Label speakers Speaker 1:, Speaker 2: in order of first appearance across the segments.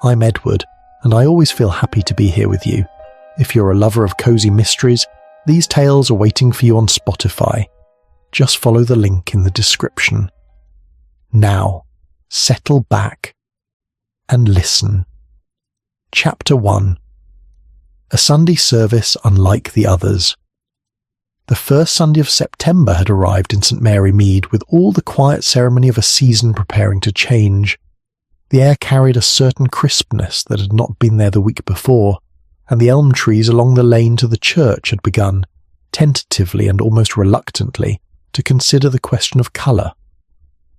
Speaker 1: I'm Edward, and I always feel happy to be here with you. If you're a lover of cozy mysteries, these tales are waiting for you on Spotify. Just follow the link in the description. Now, settle back and listen. Chapter 1. A Sunday service unlike the others. The first Sunday of September had arrived in St Mary Mead with all the quiet ceremony of a season preparing to change. The air carried a certain crispness that had not been there the week before, and the elm trees along the lane to the church had begun, tentatively and almost reluctantly, to consider the question of colour.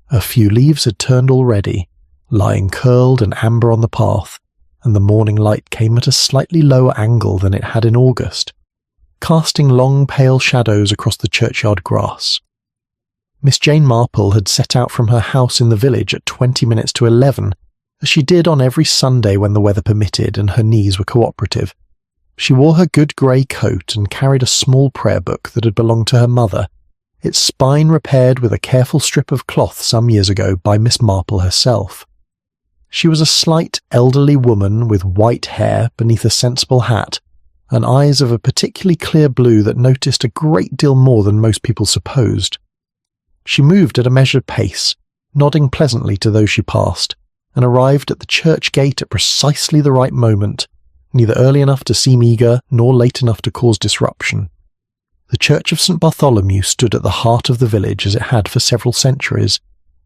Speaker 1: A few leaves had turned already, lying curled and amber on the path, and the morning light came at a slightly lower angle than it had in August, casting long pale shadows across the churchyard grass. Miss Jane Marple had set out from her house in the village at 20 minutes to 11, as she did on every Sunday when the weather permitted and her knees were cooperative. She wore her good grey coat and carried a small prayer book that had belonged to her mother, its spine repaired with a careful strip of cloth some years ago by Miss Marple herself. She was a slight, elderly woman with white hair beneath a sensible hat, and eyes of a particularly clear blue that noticed a great deal more than most people supposed. She moved at a measured pace, nodding pleasantly to those she passed, and arrived at the church gate at precisely the right moment, neither early enough to seem eager nor late enough to cause disruption. The church of St Bartholomew stood at the heart of the village as it had for several centuries,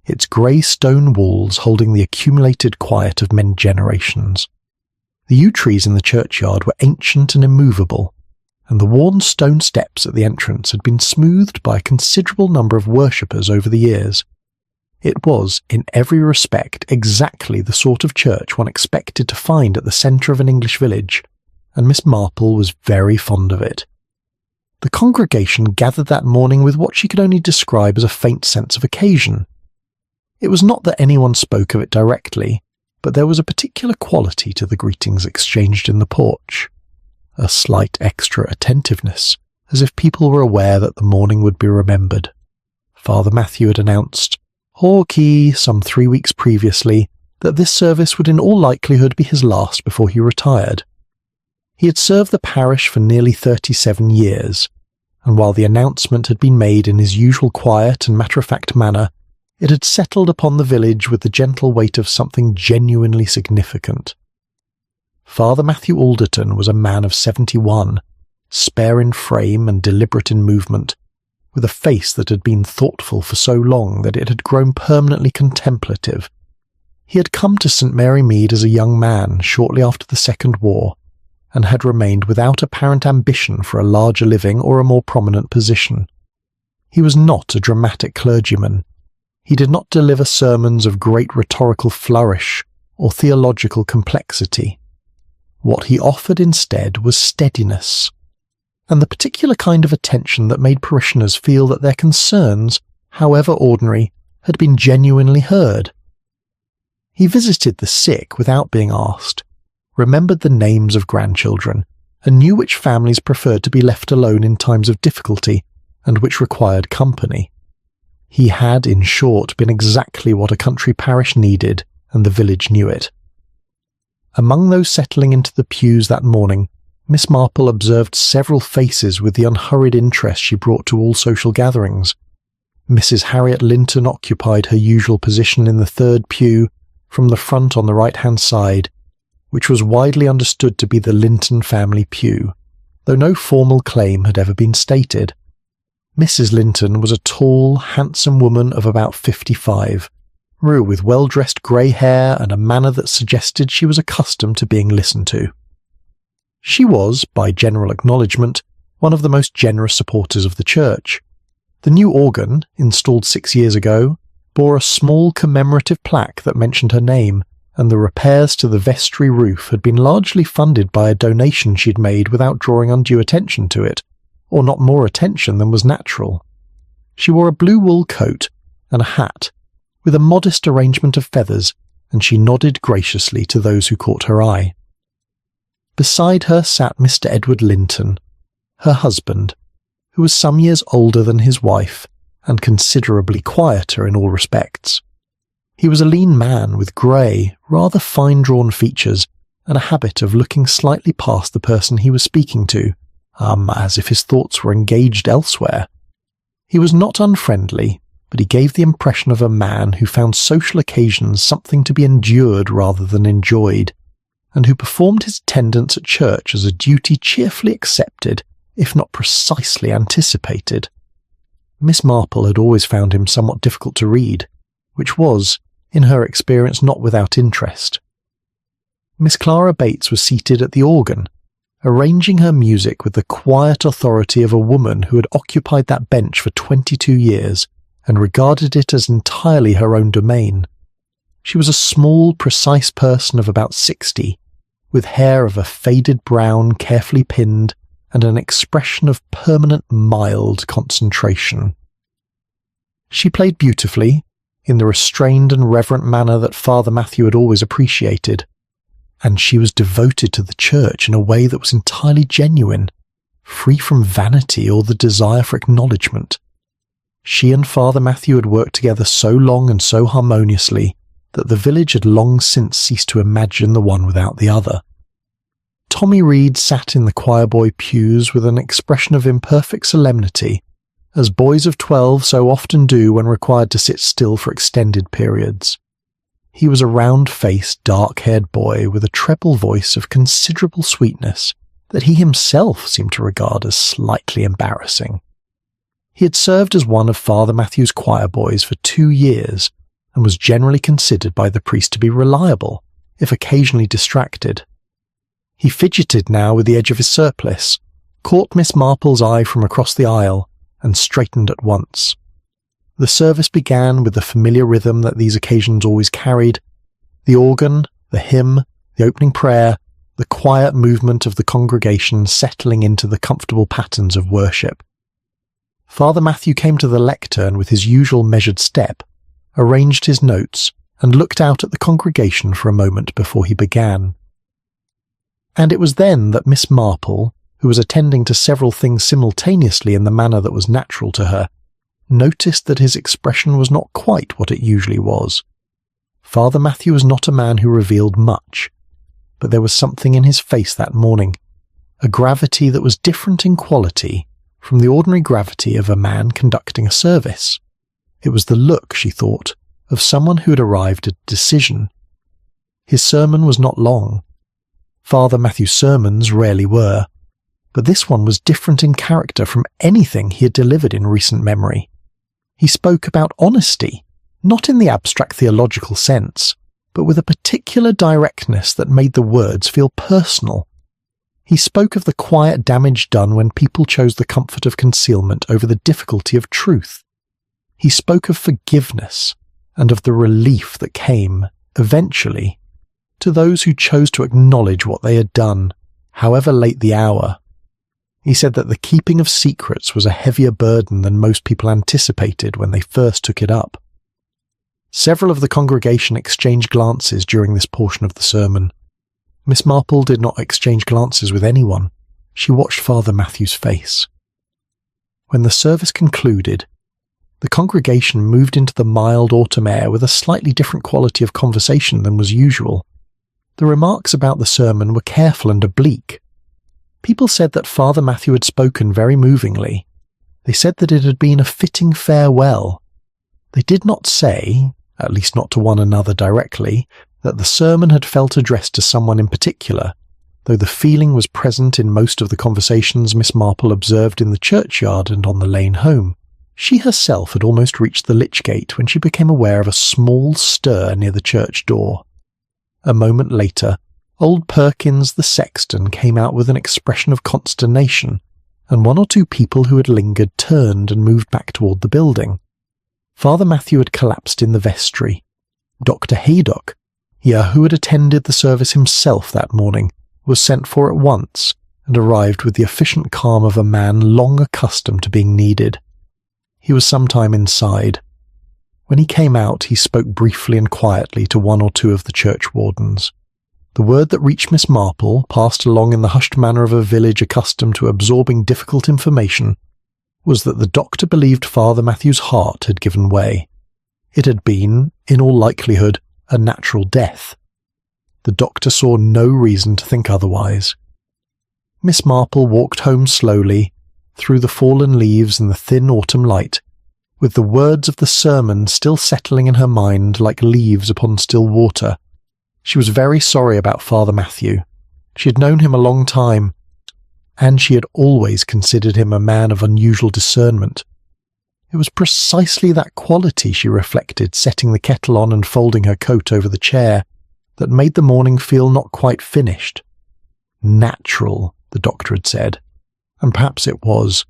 Speaker 1: its grey stone walls holding the accumulated quiet of many generations. The yew trees in the churchyard were ancient and immovable, and the worn stone steps at the entrance had been smoothed by a considerable number of worshippers over the years. It was, in every respect, exactly the sort of church one expected to find at the centre of an English village, and Miss Marple was very fond of it. The congregation gathered that morning with what she could only describe as a faint sense of occasion. It was not that anyone spoke of it directly, but there was a particular quality to the greetings exchanged in the porch. A slight extra attentiveness, as if people were aware that the morning would be remembered. Father Matthew had announced, hawkey, some 3 weeks previously, that this service would in all likelihood be his last before he retired. He had served the parish for nearly 37 years, and while the announcement had been made in his usual quiet and matter-of-fact manner, it had settled upon the village with the gentle weight of something genuinely significant. Father Matthew Alderton was a man of 71, spare in frame and deliberate in movement, with a face that had been thoughtful for so long that it had grown permanently contemplative. He had come to St Mary Mead as a young man shortly after the Second War, and had remained without apparent ambition for a larger living or a more prominent position. He was not a dramatic clergyman. He did not deliver sermons of great rhetorical flourish or theological complexity. What he offered instead was steadiness, and the particular kind of attention that made parishioners feel that their concerns, however ordinary, had been genuinely heard. He visited the sick without being asked, remembered the names of grandchildren, and knew which families preferred to be left alone in times of difficulty and which required company. He had, in short, been exactly what a country parish needed, and the village knew it. Among those settling into the pews that morning, Miss Marple observed several faces with the unhurried interest she brought to all social gatherings. Mrs. Harriet Linton occupied her usual position in the third pew, from the front on the right-hand side, which was widely understood to be the Linton family pew, though no formal claim had ever been stated. Mrs. Linton was a tall, handsome woman of about 55, with well-dressed grey hair and a manner that suggested she was accustomed to being listened to. She was, by general acknowledgment, one of the most generous supporters of the church. The new organ, installed 6 years ago, bore a small commemorative plaque that mentioned her name, and the repairs to the vestry roof had been largely funded by a donation she'd made without drawing undue attention to it, or not more attention than was natural. She wore a blue wool coat and a hat, with a modest arrangement of feathers, and she nodded graciously to those who caught her eye. Beside her sat Mr. Edward Linton, her husband, who was some years older than his wife, and considerably quieter in all respects. He was a lean man with grey, rather fine-drawn features and a habit of looking slightly past the person he was speaking to, as if his thoughts were engaged elsewhere. He was not unfriendly, but he gave the impression of a man who found social occasions something to be endured rather than enjoyed, and who performed his attendance at church as a duty cheerfully accepted, if not precisely anticipated. Miss Marple had always found him somewhat difficult to read, which was, in her experience, not without interest. Miss Clara Bates was seated at the organ, arranging her music with the quiet authority of a woman who had occupied that bench for 22 years and regarded it as entirely her own domain. She was a small, precise person of about 60, with hair of a faded brown carefully pinned and an expression of permanent mild concentration. She played beautifully, in the restrained and reverent manner that Father Matthew had always appreciated, and she was devoted to the church in a way that was entirely genuine, free from vanity or the desire for acknowledgement. She and Father Matthew had worked together so long and so harmoniously that the village had long since ceased to imagine the one without the other. Tommy Reed sat in the choir-boy pews with an expression of imperfect solemnity, as boys of 12 so often do when required to sit still for extended periods. He was a round-faced, dark-haired boy with a treble voice of considerable sweetness that he himself seemed to regard as slightly embarrassing. He had served as one of Father Matthew's choir boys for 2 years and was generally considered by the priest to be reliable, if occasionally distracted. He fidgeted now with the edge of his surplice, caught Miss Marple's eye from across the aisle, and straightened at once. The service began with the familiar rhythm that these occasions always carried: the organ, the hymn, the opening prayer, the quiet movement of the congregation settling into the comfortable patterns of worship. Father Matthew came to the lectern with his usual measured step, arranged his notes, and looked out at the congregation for a moment before he began. And it was then that Miss Marple, who was attending to several things simultaneously in the manner that was natural to her, noticed that his expression was not quite what it usually was. Father Matthew was not a man who revealed much, but there was something in his face that morning, a gravity that was different in quality from the ordinary gravity of a man conducting a service. It was the look, she thought, of someone who had arrived at a decision. His sermon was not long. Father Matthew's sermons rarely were, but this one was different in character from anything he had delivered in recent memory. He spoke about honesty, not in the abstract theological sense, but with a particular directness that made the words feel personal. He spoke of the quiet damage done when people chose the comfort of concealment over the difficulty of truth. He spoke of forgiveness and of the relief that came, eventually, to those who chose to acknowledge what they had done, however late the hour. He said that the keeping of secrets was a heavier burden than most people anticipated when they first took it up. Several of the congregation exchanged glances during this portion of the sermon. Miss Marple did not exchange glances with anyone. She watched Father Matthew's face. When the service concluded, the congregation moved into the mild autumn air with a slightly different quality of conversation than was usual. The remarks about the sermon were careful and oblique. People said that Father Matthew had spoken very movingly. They said that it had been a fitting farewell. They did not say, at least not to one another directly, that the sermon had felt addressed to someone in particular, though the feeling was present in most of the conversations Miss Marple observed in the churchyard and on the lane home. She herself had almost reached the lich gate when she became aware of a small stir near the church door. A moment later, old Perkins the sexton came out with an expression of consternation, and 1 or 2 people who had lingered turned and moved back toward the building. Father Matthew had collapsed in the vestry. Dr. Haydock, who had attended the service himself that morning, was sent for at once, and arrived with the efficient calm of a man long accustomed to being needed. He was some time inside. When he came out, he spoke briefly and quietly to 1 or 2 of the churchwardens. The word that reached Miss Marple, passed along in the hushed manner of a village accustomed to absorbing difficult information, was that the doctor believed Father Matthew's heart had given way. It had been, in all likelihood, a natural death. The doctor saw no reason to think otherwise. Miss Marple walked home slowly, through the fallen leaves and the thin autumn light, with the words of the sermon still settling in her mind like leaves upon still water. She was very sorry about Father Matthew. She had known him a long time, and she had always considered him a man of unusual discernment. It was precisely that quality, she reflected, setting the kettle on and folding her coat over the chair, that made the morning feel not quite finished. Natural, the doctor had said, and perhaps it was,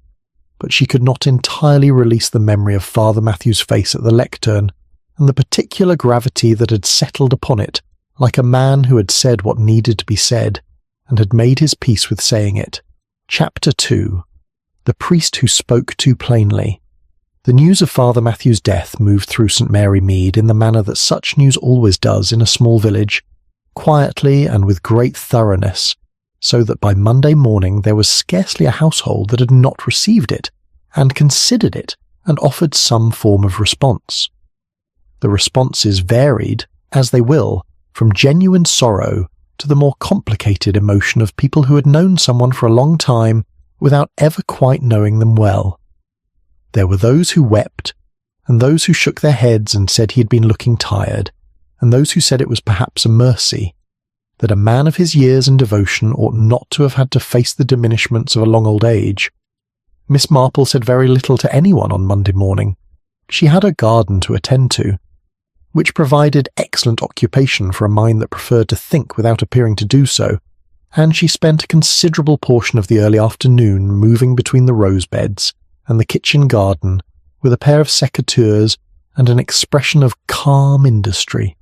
Speaker 1: but she could not entirely release the memory of Father Matthew's face at the lectern, and the particular gravity that had settled upon it, like a man who had said what needed to be said, and had made his peace with saying it. Chapter 2. The Priest Who Spoke Too Plainly. The news of Father Matthew's death moved through St. Mary Mead in the manner that such news always does in a small village, quietly and with great thoroughness, so that by Monday morning there was scarcely a household that had not received it, and considered it, and offered some form of response. The responses varied, as they will, from genuine sorrow to the more complicated emotion of people who had known someone for a long time without ever quite knowing them well. There were those who wept, and those who shook their heads and said he had been looking tired, and those who said it was perhaps a mercy, that a man of his years and devotion ought not to have had to face the diminishments of a long old age. Miss Marple said very little to anyone on Monday morning. She had a garden to attend to, which provided excellent occupation for a mind that preferred to think without appearing to do so, and she spent a considerable portion of the early afternoon moving between the rose beds and the kitchen garden with a pair of secateurs and an expression of calm industry.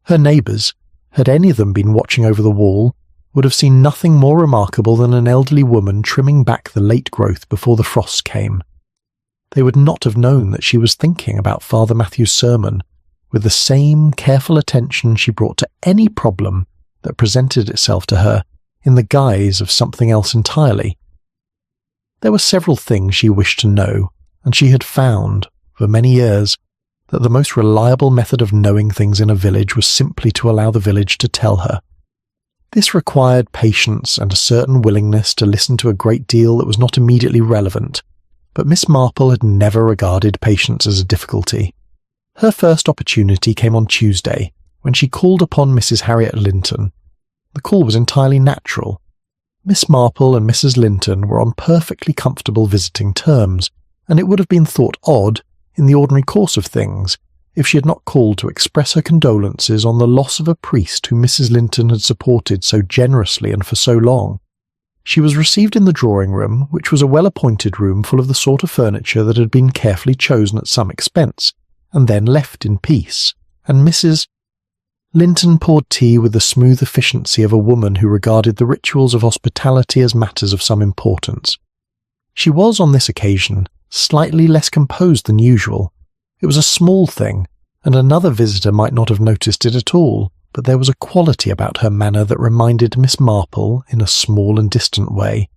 Speaker 1: Her neighbours, had any of them been watching over the wall, would have seen nothing more remarkable than an elderly woman trimming back the late growth before the frost came. They would not have known that she was thinking about Father Matthew's sermon, with the same careful attention she brought to any problem that presented itself to her in the guise of something else entirely. There were several things she wished to know, and she had found, for many years, that the most reliable method of knowing things in a village was simply to allow the village to tell her. This required patience and a certain willingness to listen to a great deal that was not immediately relevant, but Miss Marple had never regarded patience as a difficulty. Her first opportunity came on Tuesday, when she called upon Mrs. Harriet Linton. The call was entirely natural. Miss Marple and Mrs. Linton were on perfectly comfortable visiting terms, and it would have been thought odd, in the ordinary course of things, if she had not called to express her condolences on the loss of a priest whom Mrs. Linton had supported so generously and for so long. She was received in the drawing-room, which was a well-appointed room full of the sort of furniture that had been carefully chosen at some expense, and then left in peace, and Mrs. Linton poured tea with the smooth efficiency of a woman who regarded the rituals of hospitality as matters of some importance. She was, on this occasion, slightly less composed than usual. It was a small thing, and another visitor might not have noticed it at all, but there was a quality about her manner that reminded Miss Marple, in a small and distant way,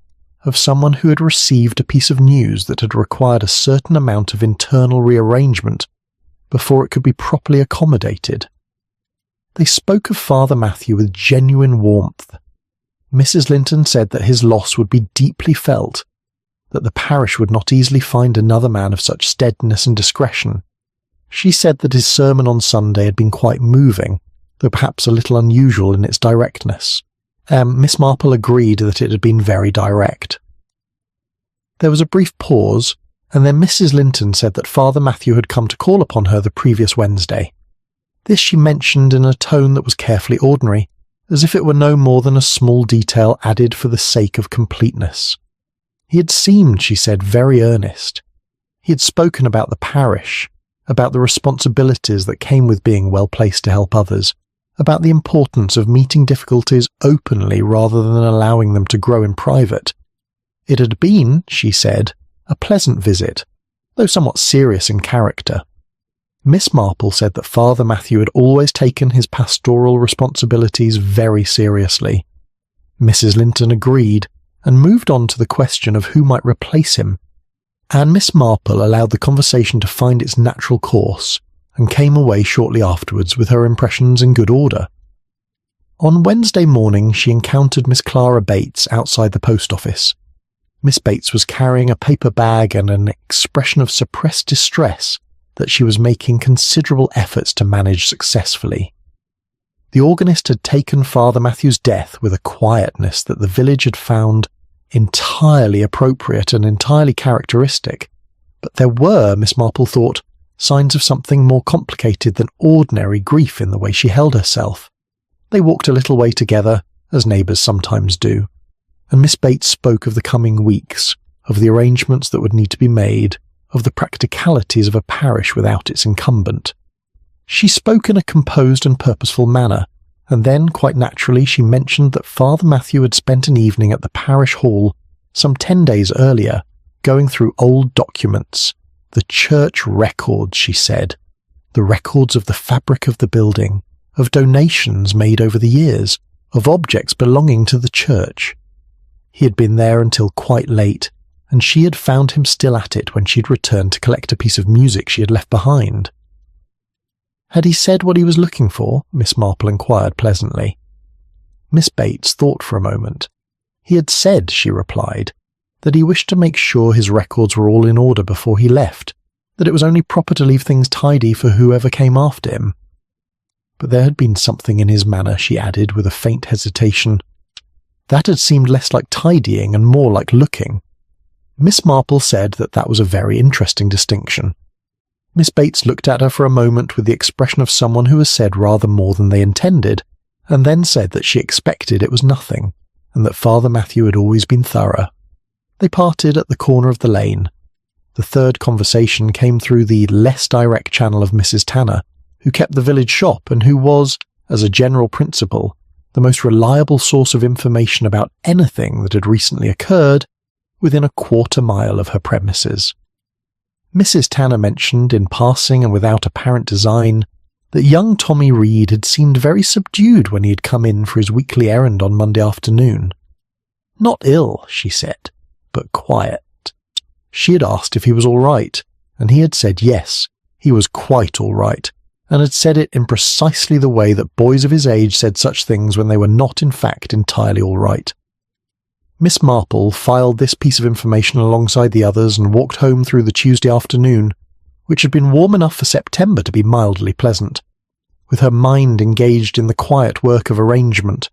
Speaker 1: of someone who had received a piece of news that had required a certain amount of internal rearrangement before it could be properly accommodated. They spoke of Father Matthew with genuine warmth. Mrs. Linton said that his loss would be deeply felt, that the parish would not easily find another man of such steadiness and discretion. She said that his sermon on Sunday had been quite moving, though perhaps a little unusual in its directness. Miss Marple agreed that it had been very direct. There was a brief pause, and then Mrs. Linton said that Father Matthew had come to call upon her the previous Wednesday. This she mentioned in a tone that was carefully ordinary, as if it were no more than a small detail added for the sake of completeness. He had seemed, she said, very earnest. He had spoken about the parish, about the responsibilities that came with being well placed to help others, about the importance of meeting difficulties openly rather than allowing them to grow in private. It had been, she said, a pleasant visit, though somewhat serious in character. Miss Marple said that Father Matthew had always taken his pastoral responsibilities very seriously. Mrs. Linton agreed, and moved on to the question of who might replace him, and Miss Marple allowed the conversation to find its natural course, and came away shortly afterwards with her impressions in good order. On Wednesday morning she encountered Miss Clara Bates outside the post office. Miss Bates was carrying a paper bag and an expression of suppressed distress that she was making considerable efforts to manage successfully. The organist had taken Father Matthew's death with a quietness that the village had found entirely appropriate and entirely characteristic, but there were, Miss Marple thought, signs of something more complicated than ordinary grief in the way she held herself. They walked a little way together, as neighbours sometimes do, and Miss Bates spoke of the coming weeks, of the arrangements that would need to be made, of the practicalities of a parish without its incumbent. She spoke in a composed and purposeful manner, and then, quite naturally, she mentioned that Father Matthew had spent an evening at the parish hall some 10 days earlier, going through old documents, the church records, she said, the records of the fabric of the building, of donations made over the years, of objects belonging to the church. He had been there until quite late, and she had found him still at it when she had returned to collect a piece of music she had left behind. Had he said what he was looking for? Miss Marple inquired pleasantly. Miss Bates thought for a moment. He had said, she replied, that he wished to make sure his records were all in order before he left, that it was only proper to leave things tidy for whoever came after him. But there had been something in his manner, she added with a faint hesitation. That had seemed less like tidying and more like looking. Miss Marple said that that was a very interesting distinction. Miss Bates looked at her for a moment with the expression of someone who has said rather more than they intended, and then said that she expected it was nothing, and that Father Matthew had always been thorough. They parted at the corner of the lane. The third conversation came through the less direct channel of Mrs. Tanner, who kept the village shop and who was, as a general principle, the most reliable source of information about anything that had recently occurred within a quarter-mile of her premises. Mrs. Tanner mentioned, in passing and without apparent design, that young Tommy Reed had seemed very subdued when he had come in for his weekly errand on Monday afternoon. Not ill, she said, but quiet. She had asked if he was all right, and he had said yes, he was quite all right, and had said it in precisely the way that boys of his age said such things when they were not in fact entirely all right. Miss Marple filed this piece of information alongside the others and walked home through the Tuesday afternoon, which had been warm enough for September to be mildly pleasant, with her mind engaged in the quiet work of arrangement.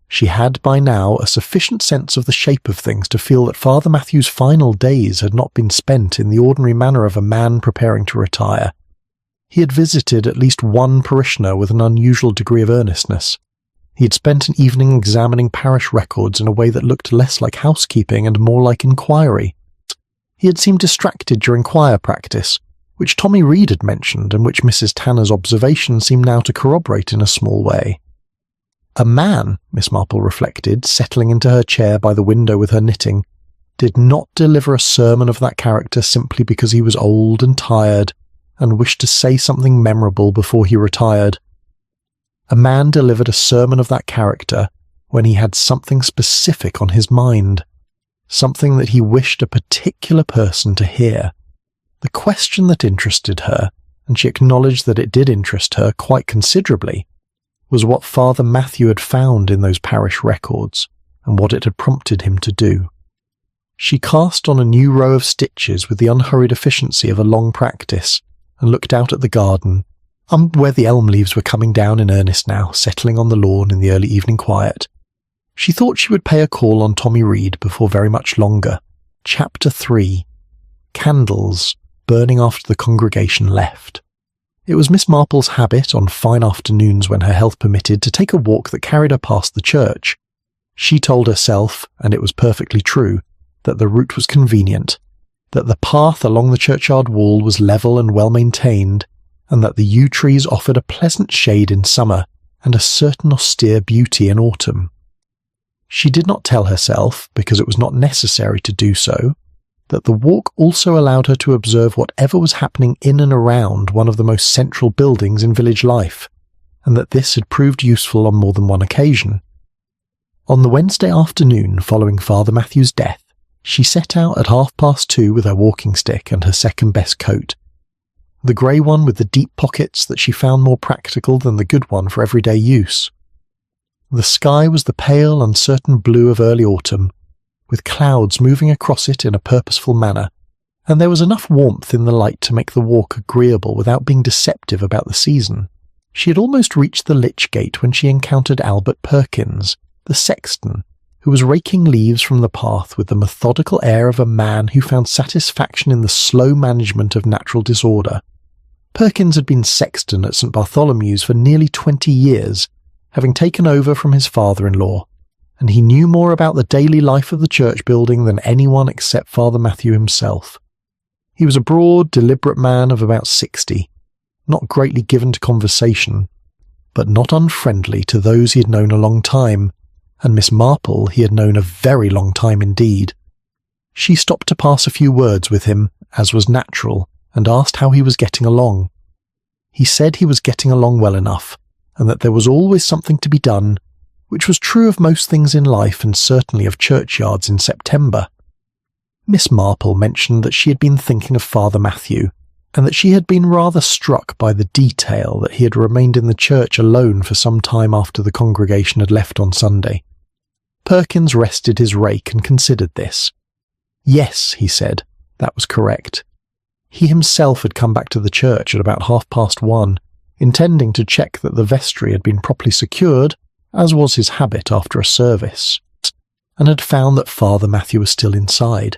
Speaker 1: She had by now a sufficient sense of the shape of things to feel that Father Matthew's final days had not been spent in the ordinary manner of a man preparing to retire. He had visited at least one parishioner with an unusual degree of earnestness. He had spent an evening examining parish records in a way that looked less like housekeeping and more like inquiry. He had seemed distracted during choir practice, which Tommy Reed had mentioned and which Mrs. Tanner's observation seemed now to corroborate in a small way. A man, Miss Marple reflected, settling into her chair by the window with her knitting, did not deliver a sermon of that character simply because he was old and tired and wished to say something memorable before he retired. A man delivered a sermon of that character when he had something specific on his mind, something that he wished a particular person to hear. The question that interested her, and she acknowledged that it did interest her quite considerably, was what Father Matthew had found in those parish records, and what it had prompted him to do. She cast on a new row of stitches with the unhurried efficiency of a long practice, and looked out at the garden, where the elm leaves were coming down in earnest now, settling on the lawn in the early evening quiet. She thought she would pay a call on Tommy Reed before very much longer. Chapter 3. Candles burning after the congregation left. It was Miss Marple's habit on fine afternoons when her health permitted to take a walk that carried her past the church. She told herself, and it was perfectly true, that the route was convenient, that the path along the churchyard wall was level and well maintained, and that the yew trees offered a pleasant shade in summer and a certain austere beauty in autumn. She did not tell herself, because it was not necessary to do so, that the walk also allowed her to observe whatever was happening in and around one of the most central buildings in village life, and that this had proved useful on more than one occasion. On the Wednesday afternoon following Father Matthew's death, she set out at 2:30 with her walking stick and her second-best coat. the grey one with the deep pockets that she found more practical than the good one for everyday use. The sky was the pale, uncertain blue of early autumn, with clouds moving across it in a purposeful manner, and there was enough warmth in the light to make the walk agreeable without being deceptive about the season. She had almost reached the lich gate when she encountered Albert Perkins, the sexton, who was raking leaves from the path with the methodical air of a man who found satisfaction in the slow management of natural disorder. Perkins had been sexton at St. Bartholomew's for nearly 20 years, having taken over from his father-in-law, and he knew more about the daily life of the church building than anyone except Father Matthew himself. He was a broad, deliberate man of about 60, not greatly given to conversation, but not unfriendly to those he had known a long time, and Miss Marple he had known a very long time indeed. She stopped to pass a few words with him, as was natural, and asked how he was getting along. He said he was getting along well enough, and that there was always something to be done, which was true of most things in life and certainly of churchyards in September. Miss Marple mentioned that she had been thinking of Father Matthew, and that she had been rather struck by the detail that he had remained in the church alone for some time after the congregation had left on Sunday. Perkins rested his rake and considered this. Yes, he said, that was correct. He himself had come back to the church at about 1:30, intending to check that the vestry had been properly secured, as was his habit after a service, and had found that Father Matthew was still inside.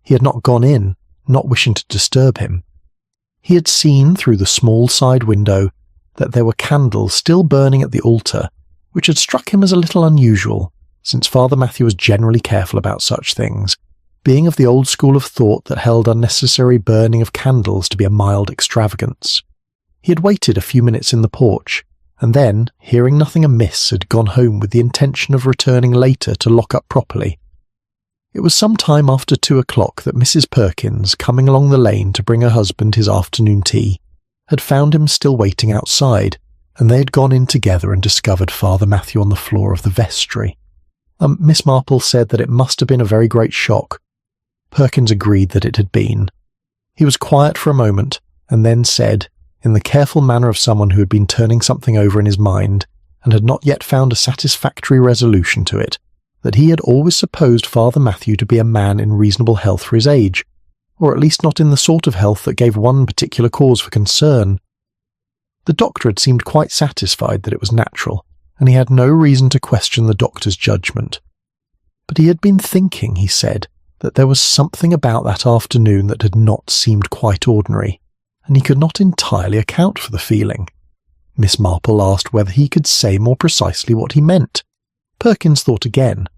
Speaker 1: He had not gone in, not wishing to disturb him. He had seen through the small side window that there were candles still burning at the altar, which had struck him as a little unusual, since Father Matthew was generally careful about such things, being of the old school of thought that held unnecessary burning of candles to be a mild extravagance. He had waited a few minutes in the porch, and then, hearing nothing amiss, had gone home with the intention of returning later to lock up properly. It was some time after 2:00 that Mrs. Perkins, coming along the lane to bring her husband his afternoon tea, had found him still waiting outside, and they had gone in together and discovered Father Matthew on the floor of the vestry. Miss Marple said that it must have been a very great shock. Perkins agreed that it had been. He was quiet for a moment, and then said, in the careful manner of someone who had been turning something over in his mind, and had not yet found a satisfactory resolution to it, that he had always supposed Father Matthew to be a man in reasonable health for his age, or at least not in the sort of health that gave one particular cause for concern. The doctor had seemed quite satisfied that it was natural, and he had no reason to question the doctor's judgment. But he had been thinking, he said, that there was something about that afternoon that had not seemed quite ordinary, and he could not entirely account for the feeling. Miss Marple asked whether he could say more precisely what he meant. Perkins thought again.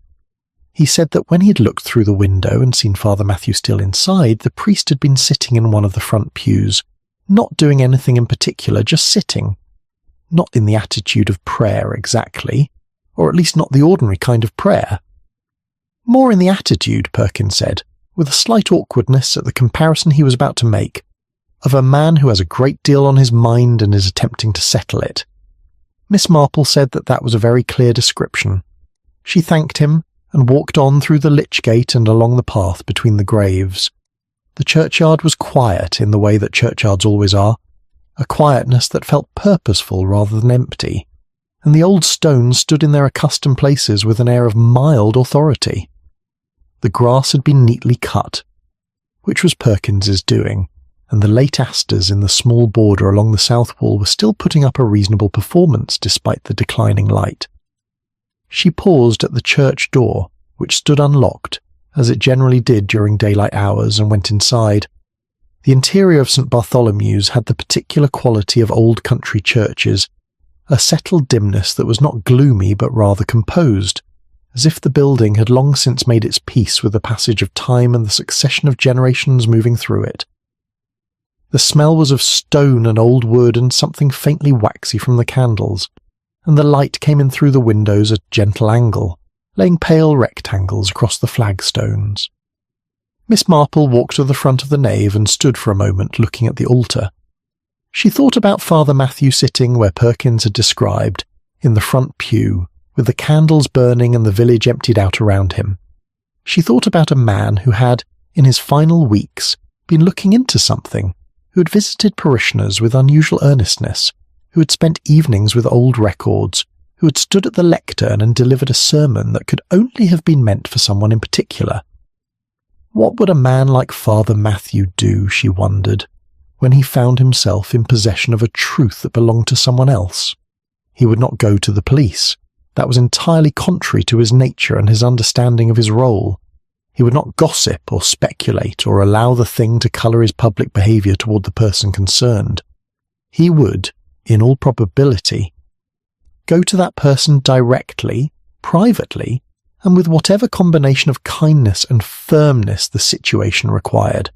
Speaker 1: He said that when he had looked through the window and seen Father Matthew still inside, the priest had been sitting in one of the front pews, not doing anything in particular, just sitting. Not in the attitude of prayer exactly, or at least not the ordinary kind of prayer. More in the attitude, Perkins said, with a slight awkwardness at the comparison he was about to make, of a man who has a great deal on his mind and is attempting to settle it. Miss Marple said that that was a very clear description. She thanked him, and walked on through the lich gate and along the path between the graves. The churchyard was quiet in the way that churchyards always are, a quietness that felt purposeful rather than empty, and the old stones stood in their accustomed places with an air of mild authority. The grass had been neatly cut, which was Perkins's doing, and the late asters in the small border along the south wall were still putting up a reasonable performance despite the declining light. She paused at the church door, which stood unlocked, as it generally did during daylight hours, and went inside. The interior of St. Bartholomew's had the particular quality of old country churches, a settled dimness that was not gloomy but rather composed, as if the building had long since made its peace with the passage of time and the succession of generations moving through it. The smell was of stone and old wood and something faintly waxy from the candles, and the light came in through the windows at a gentle angle, laying pale rectangles across the flagstones. Miss Marple walked to the front of the nave and stood for a moment looking at the altar. She thought about Father Matthew sitting where Perkins had described, in the front pew, with the candles burning and the village emptied out around him. She thought about a man who had, in his final weeks, been looking into something, who had visited parishioners with unusual earnestness, who had spent evenings with old records, who had stood at the lectern and delivered a sermon that could only have been meant for someone in particular. What would a man like Father Matthew do, she wondered, when he found himself in possession of a truth that belonged to someone else? He would not go to the police. That was entirely contrary to his nature and his understanding of his role. He would not gossip or speculate or allow the thing to colour his public behaviour toward the person concerned. He would, in all probability, go to that person directly, privately, and with whatever combination of kindness and firmness the situation required.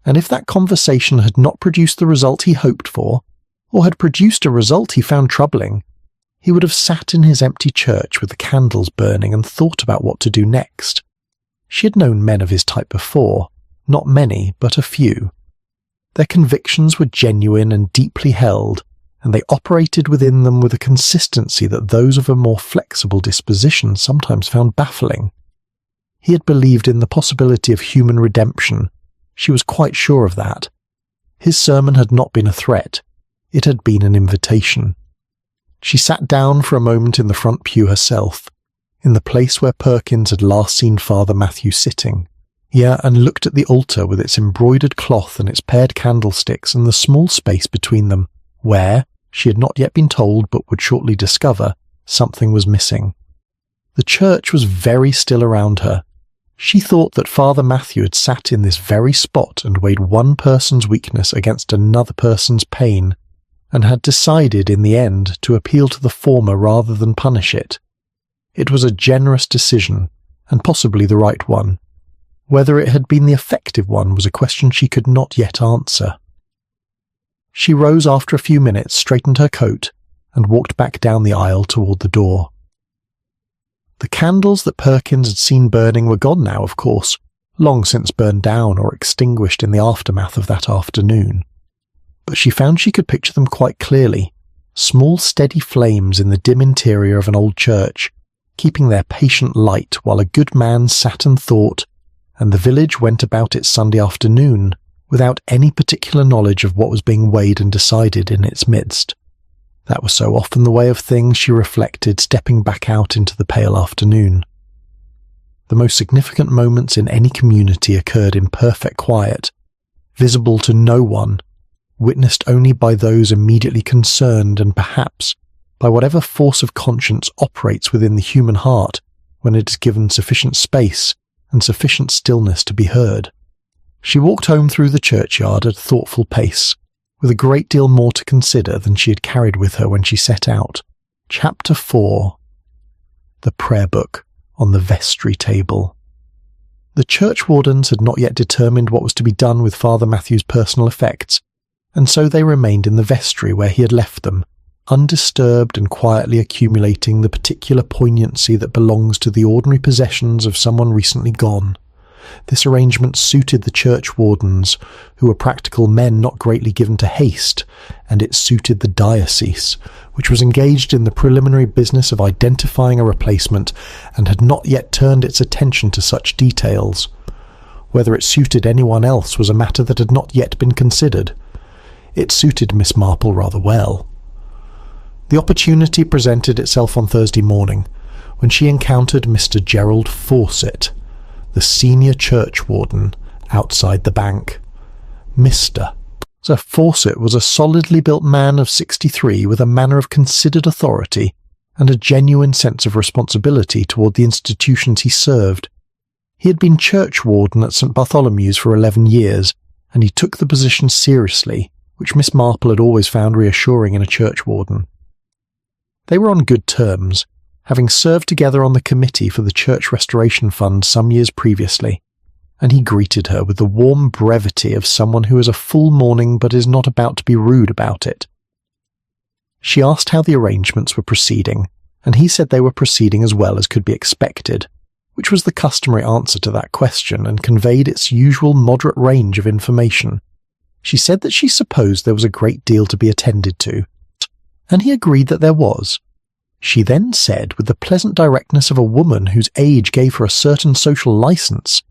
Speaker 1: And if that conversation had not produced the result he hoped for, or had produced a result he found troubling, he would have sat in his empty church with the candles burning and thought about what to do next. She had known men of his type before, not many, but a few. Their convictions were genuine and deeply held, and they operated within them with a consistency that those of a more flexible disposition sometimes found baffling. He had believed in the possibility of human redemption. She was quite sure of that. His sermon had not been a threat. It had been an invitation. She sat down for a moment in the front pew herself, in the place where Perkins had last seen Father Matthew sitting, and looked at the altar with its embroidered cloth and its paired candlesticks and the small space between them, where, she had not yet been told but would shortly discover, something was missing. The church was very still around her. She thought that Father Matthew had sat in this very spot and weighed one person's weakness against another person's pain, and had decided in the end to appeal to the former rather than punish it. It was a generous decision, and possibly the right one. Whether it had been the effective one was a question she could not yet answer. She rose after a few minutes, straightened her coat, and walked back down the aisle toward the door. The candles that Perkins had seen burning were gone now, of course, long since burned down or extinguished in the aftermath of that afternoon. But she found she could picture them quite clearly, small steady flames in the dim interior of an old church, keeping their patient light while a good man sat and thought, and the village went about its Sunday afternoon without any particular knowledge of what was being weighed and decided in its midst. That was so often the way of things, she reflected, stepping back out into the pale afternoon. The most significant moments in any community occurred in perfect quiet, visible to no one, witnessed only by those immediately concerned and perhaps by whatever force of conscience operates within the human heart when it is given sufficient space and sufficient stillness to be heard. She walked home through the churchyard at a thoughtful pace, with a great deal more to consider than she had carried with her when she set out. Chapter 4. The Prayer Book on the Vestry Table. The churchwardens had not yet determined what was to be done with Father Matthew's personal effects, and so they remained in the vestry where he had left them, undisturbed and quietly accumulating the particular poignancy that belongs to the ordinary possessions of someone recently gone. This arrangement suited the churchwardens, who were practical men not greatly given to haste, and it suited the diocese, which was engaged in the preliminary business of identifying a replacement and had not yet turned its attention to such details. Whether it suited anyone else was a matter that had not yet been considered. It suited Miss Marple rather well. The opportunity presented itself on Thursday morning, when she encountered Mr. Gerald Fawcett, the senior churchwarden, outside the bank. Mr. Sir Fawcett was a solidly built man of 63 with a manner of considered authority and a genuine sense of responsibility toward the institutions he served. He had been churchwarden at St. Bartholomew's for 11 years, and he took the position seriously, which Miss Marple had always found reassuring in a churchwarden. They were on good terms, having served together on the committee for the Church Restoration Fund some years previously, and he greeted her with the warm brevity of someone who has a full morning but is not about to be rude about it. She asked how the arrangements were proceeding, and he said they were proceeding as well as could be expected, which was the customary answer to that question and conveyed its usual moderate range of information. She said that she supposed there was a great deal to be attended to, and he agreed that there was. She then said, with the pleasant directness of a woman whose age gave her a certain social license,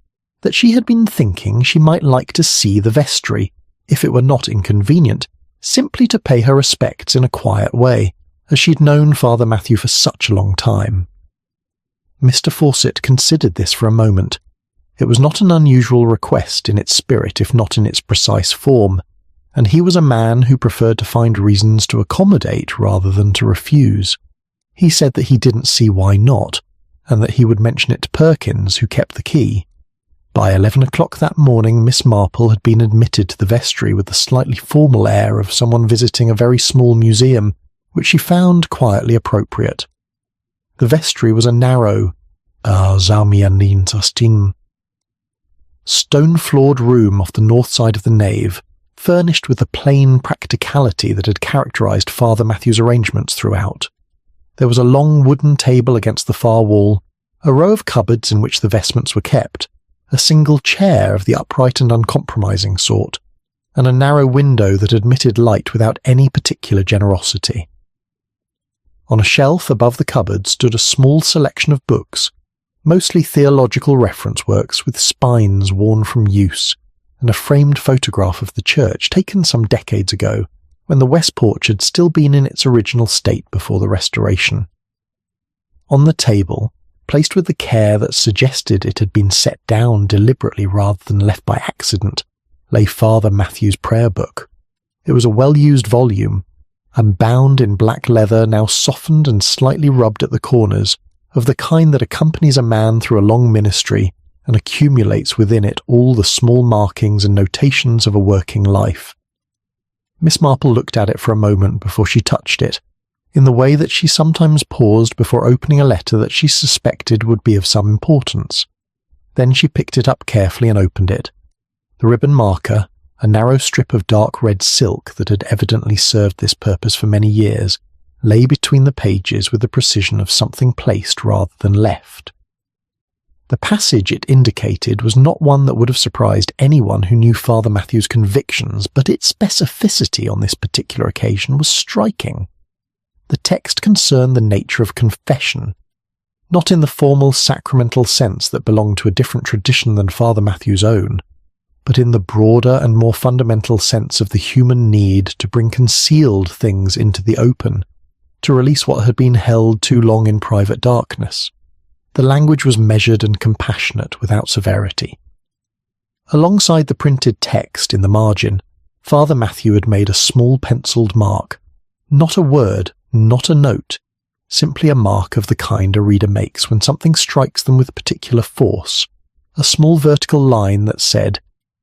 Speaker 1: that she had been thinking she might like to see the vestry, if it were not inconvenient, simply to pay her respects in a quiet way, as she'd known Father Matthew for such a long time. Mr. Fawcett considered this for a moment. It was not an unusual request in its spirit, if not in its precise form, and he was a man who preferred to find reasons to accommodate rather than to refuse. He said that he didn't see why not, and that he would mention it to Perkins, who kept the key. By 11 o'clock that morning, Miss Marple had been admitted to the vestry with the slightly formal air of someone visiting a very small museum, which she found quietly appropriate. The vestry was a narrow, stone-floored room off the north side of the nave, furnished with the plain practicality that had characterized Father Matthew's arrangements throughout. There was a long wooden table against the far wall, a row of cupboards in which the vestments were kept, a single chair of the upright and uncompromising sort, and a narrow window that admitted light without any particular generosity. On a shelf above the cupboard stood a small selection of books, mostly theological reference works with spines worn from use, and a framed photograph of the church taken some decades ago, when the west porch had still been in its original state before the restoration. On the table, placed with the care that suggested it had been set down deliberately rather than left by accident, lay Father Matthew's prayer book. It was a well-used volume, and bound in black leather now softened and slightly rubbed at the corners, of the kind that accompanies a man through a long ministry and accumulates within it all the small markings and notations of a working life. Miss Marple looked at it for a moment before she touched it, in the way that she sometimes paused before opening a letter that she suspected would be of some importance. Then she picked it up carefully and opened it. The ribbon marker, a narrow strip of dark red silk that had evidently served this purpose for many years, lay between the pages with the precision of something placed rather than left. The passage it indicated was not one that would have surprised anyone who knew Father Matthew's convictions, but its specificity on this particular occasion was striking. The text concerned the nature of confession, not in the formal sacramental sense that belonged to a different tradition than Father Matthew's own, but in the broader and more fundamental sense of the human need to bring concealed things into the open, to release what had been held too long in private darkness. The language was measured and compassionate without severity. Alongside the printed text in the margin, Father Matthew had made a small penciled mark, not a word, not a note, simply a mark of the kind a reader makes when something strikes them with particular force, a small vertical line that said,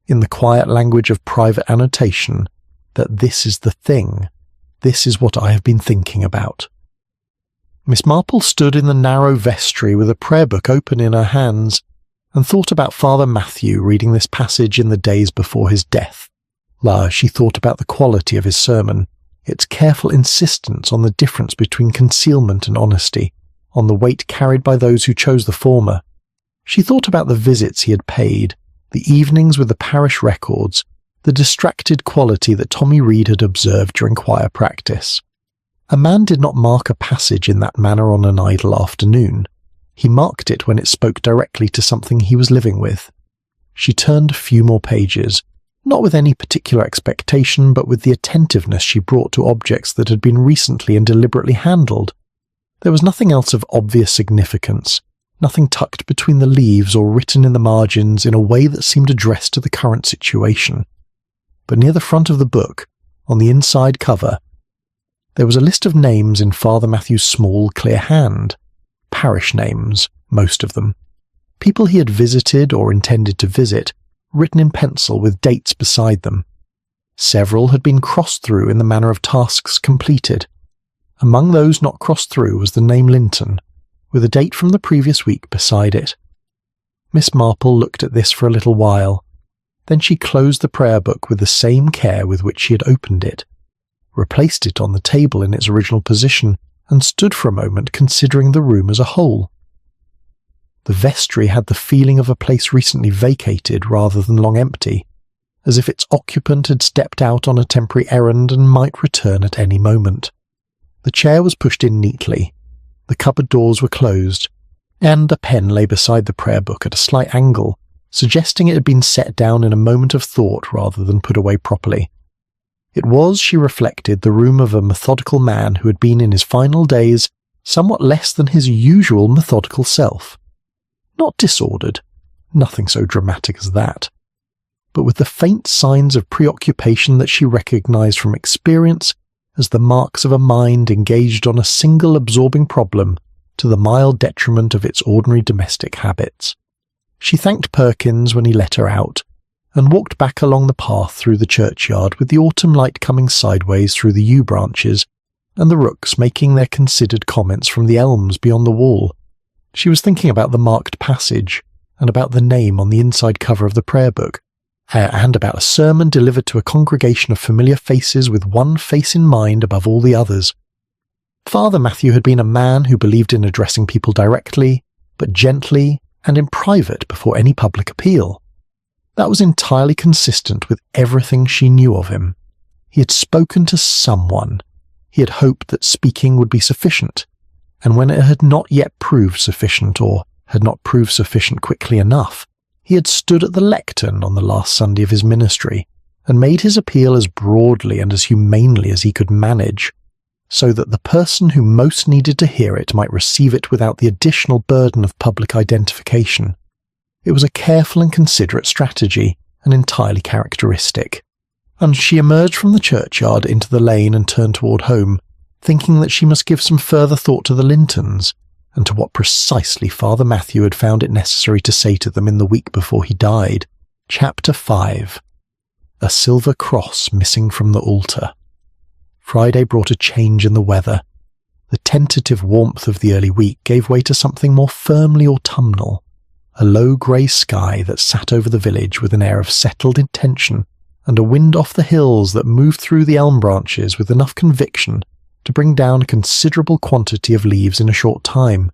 Speaker 1: in the quiet language of private annotation, that this is the thing, this is what I have been thinking about. Miss Marple stood in the narrow vestry with a prayer book open in her hands, and thought about Father Matthew reading this passage in the days before his death. She thought about the quality of his sermon, its careful insistence on the difference between concealment and honesty, on the weight carried by those who chose the former. She thought about the visits he had paid, the evenings with the parish records, the distracted quality that Tommy Reed had observed during choir practice. A man did not mark a passage in that manner on an idle afternoon. He marked it when it spoke directly to something he was living with. She turned a few more pages, not with any particular expectation, but with the attentiveness she brought to objects that had been recently and deliberately handled. There was nothing else of obvious significance, nothing tucked between the leaves or written in the margins in a way that seemed addressed to the current situation. But near the front of the book, on the inside cover, there was a list of names in Father Matthew's small, clear hand. Parish names, most of them. People he had visited or intended to visit, written in pencil with dates beside them. Several had been crossed through in the manner of tasks completed. Among those not crossed through was the name Linton, with a date from the previous week beside it. Miss Marple looked at this for a little while. Then she closed the prayer book with the same care with which she had opened it, replaced it on the table in its original position, and stood for a moment considering the room as a whole. The vestry had the feeling of a place recently vacated rather than long empty, as if its occupant had stepped out on a temporary errand and might return at any moment. The chair was pushed in neatly, the cupboard doors were closed, and a pen lay beside the prayer book at a slight angle, suggesting it had been set down in a moment of thought rather than put away properly. It was, she reflected, the room of a methodical man who had been in his final days somewhat less than his usual methodical self. Not disordered, nothing so dramatic as that, but with the faint signs of preoccupation that she recognized from experience as the marks of a mind engaged on a single absorbing problem to the mild detriment of its ordinary domestic habits. She thanked Perkins when he let her out, and walked back along the path through the churchyard with the autumn light coming sideways through the yew branches, and the rooks making their considered comments from the elms beyond the wall. She was thinking about the marked passage, and about the name on the inside cover of the prayer book, and about a sermon delivered to a congregation of familiar faces with one face in mind above all the others. Father Matthew had been a man who believed in addressing people directly, but gently and in private before any public appeal. That was entirely consistent with everything she knew of him. He had spoken to someone. He had hoped that speaking would be sufficient, and when it had not yet proved sufficient, or had not proved sufficient quickly enough, he had stood at the lectern on the last Sunday of his ministry, and made his appeal as broadly and as humanely as he could manage, so that the person who most needed to hear it might receive it without the additional burden of public identification. It was a careful and considerate strategy, and entirely characteristic. And she emerged from the churchyard into the lane and turned toward home, thinking that she must give some further thought to the Lintons, and to what precisely Father Matthew had found it necessary to say to them in the week before he died. Chapter 5. A silver cross missing from the altar. Friday brought a change in the weather. The tentative warmth of the early week gave way to something more firmly autumnal, a low grey sky that sat over the village with an air of settled intention, and a wind off the hills that moved through the elm branches with enough conviction to bring down a considerable quantity of leaves in a short time.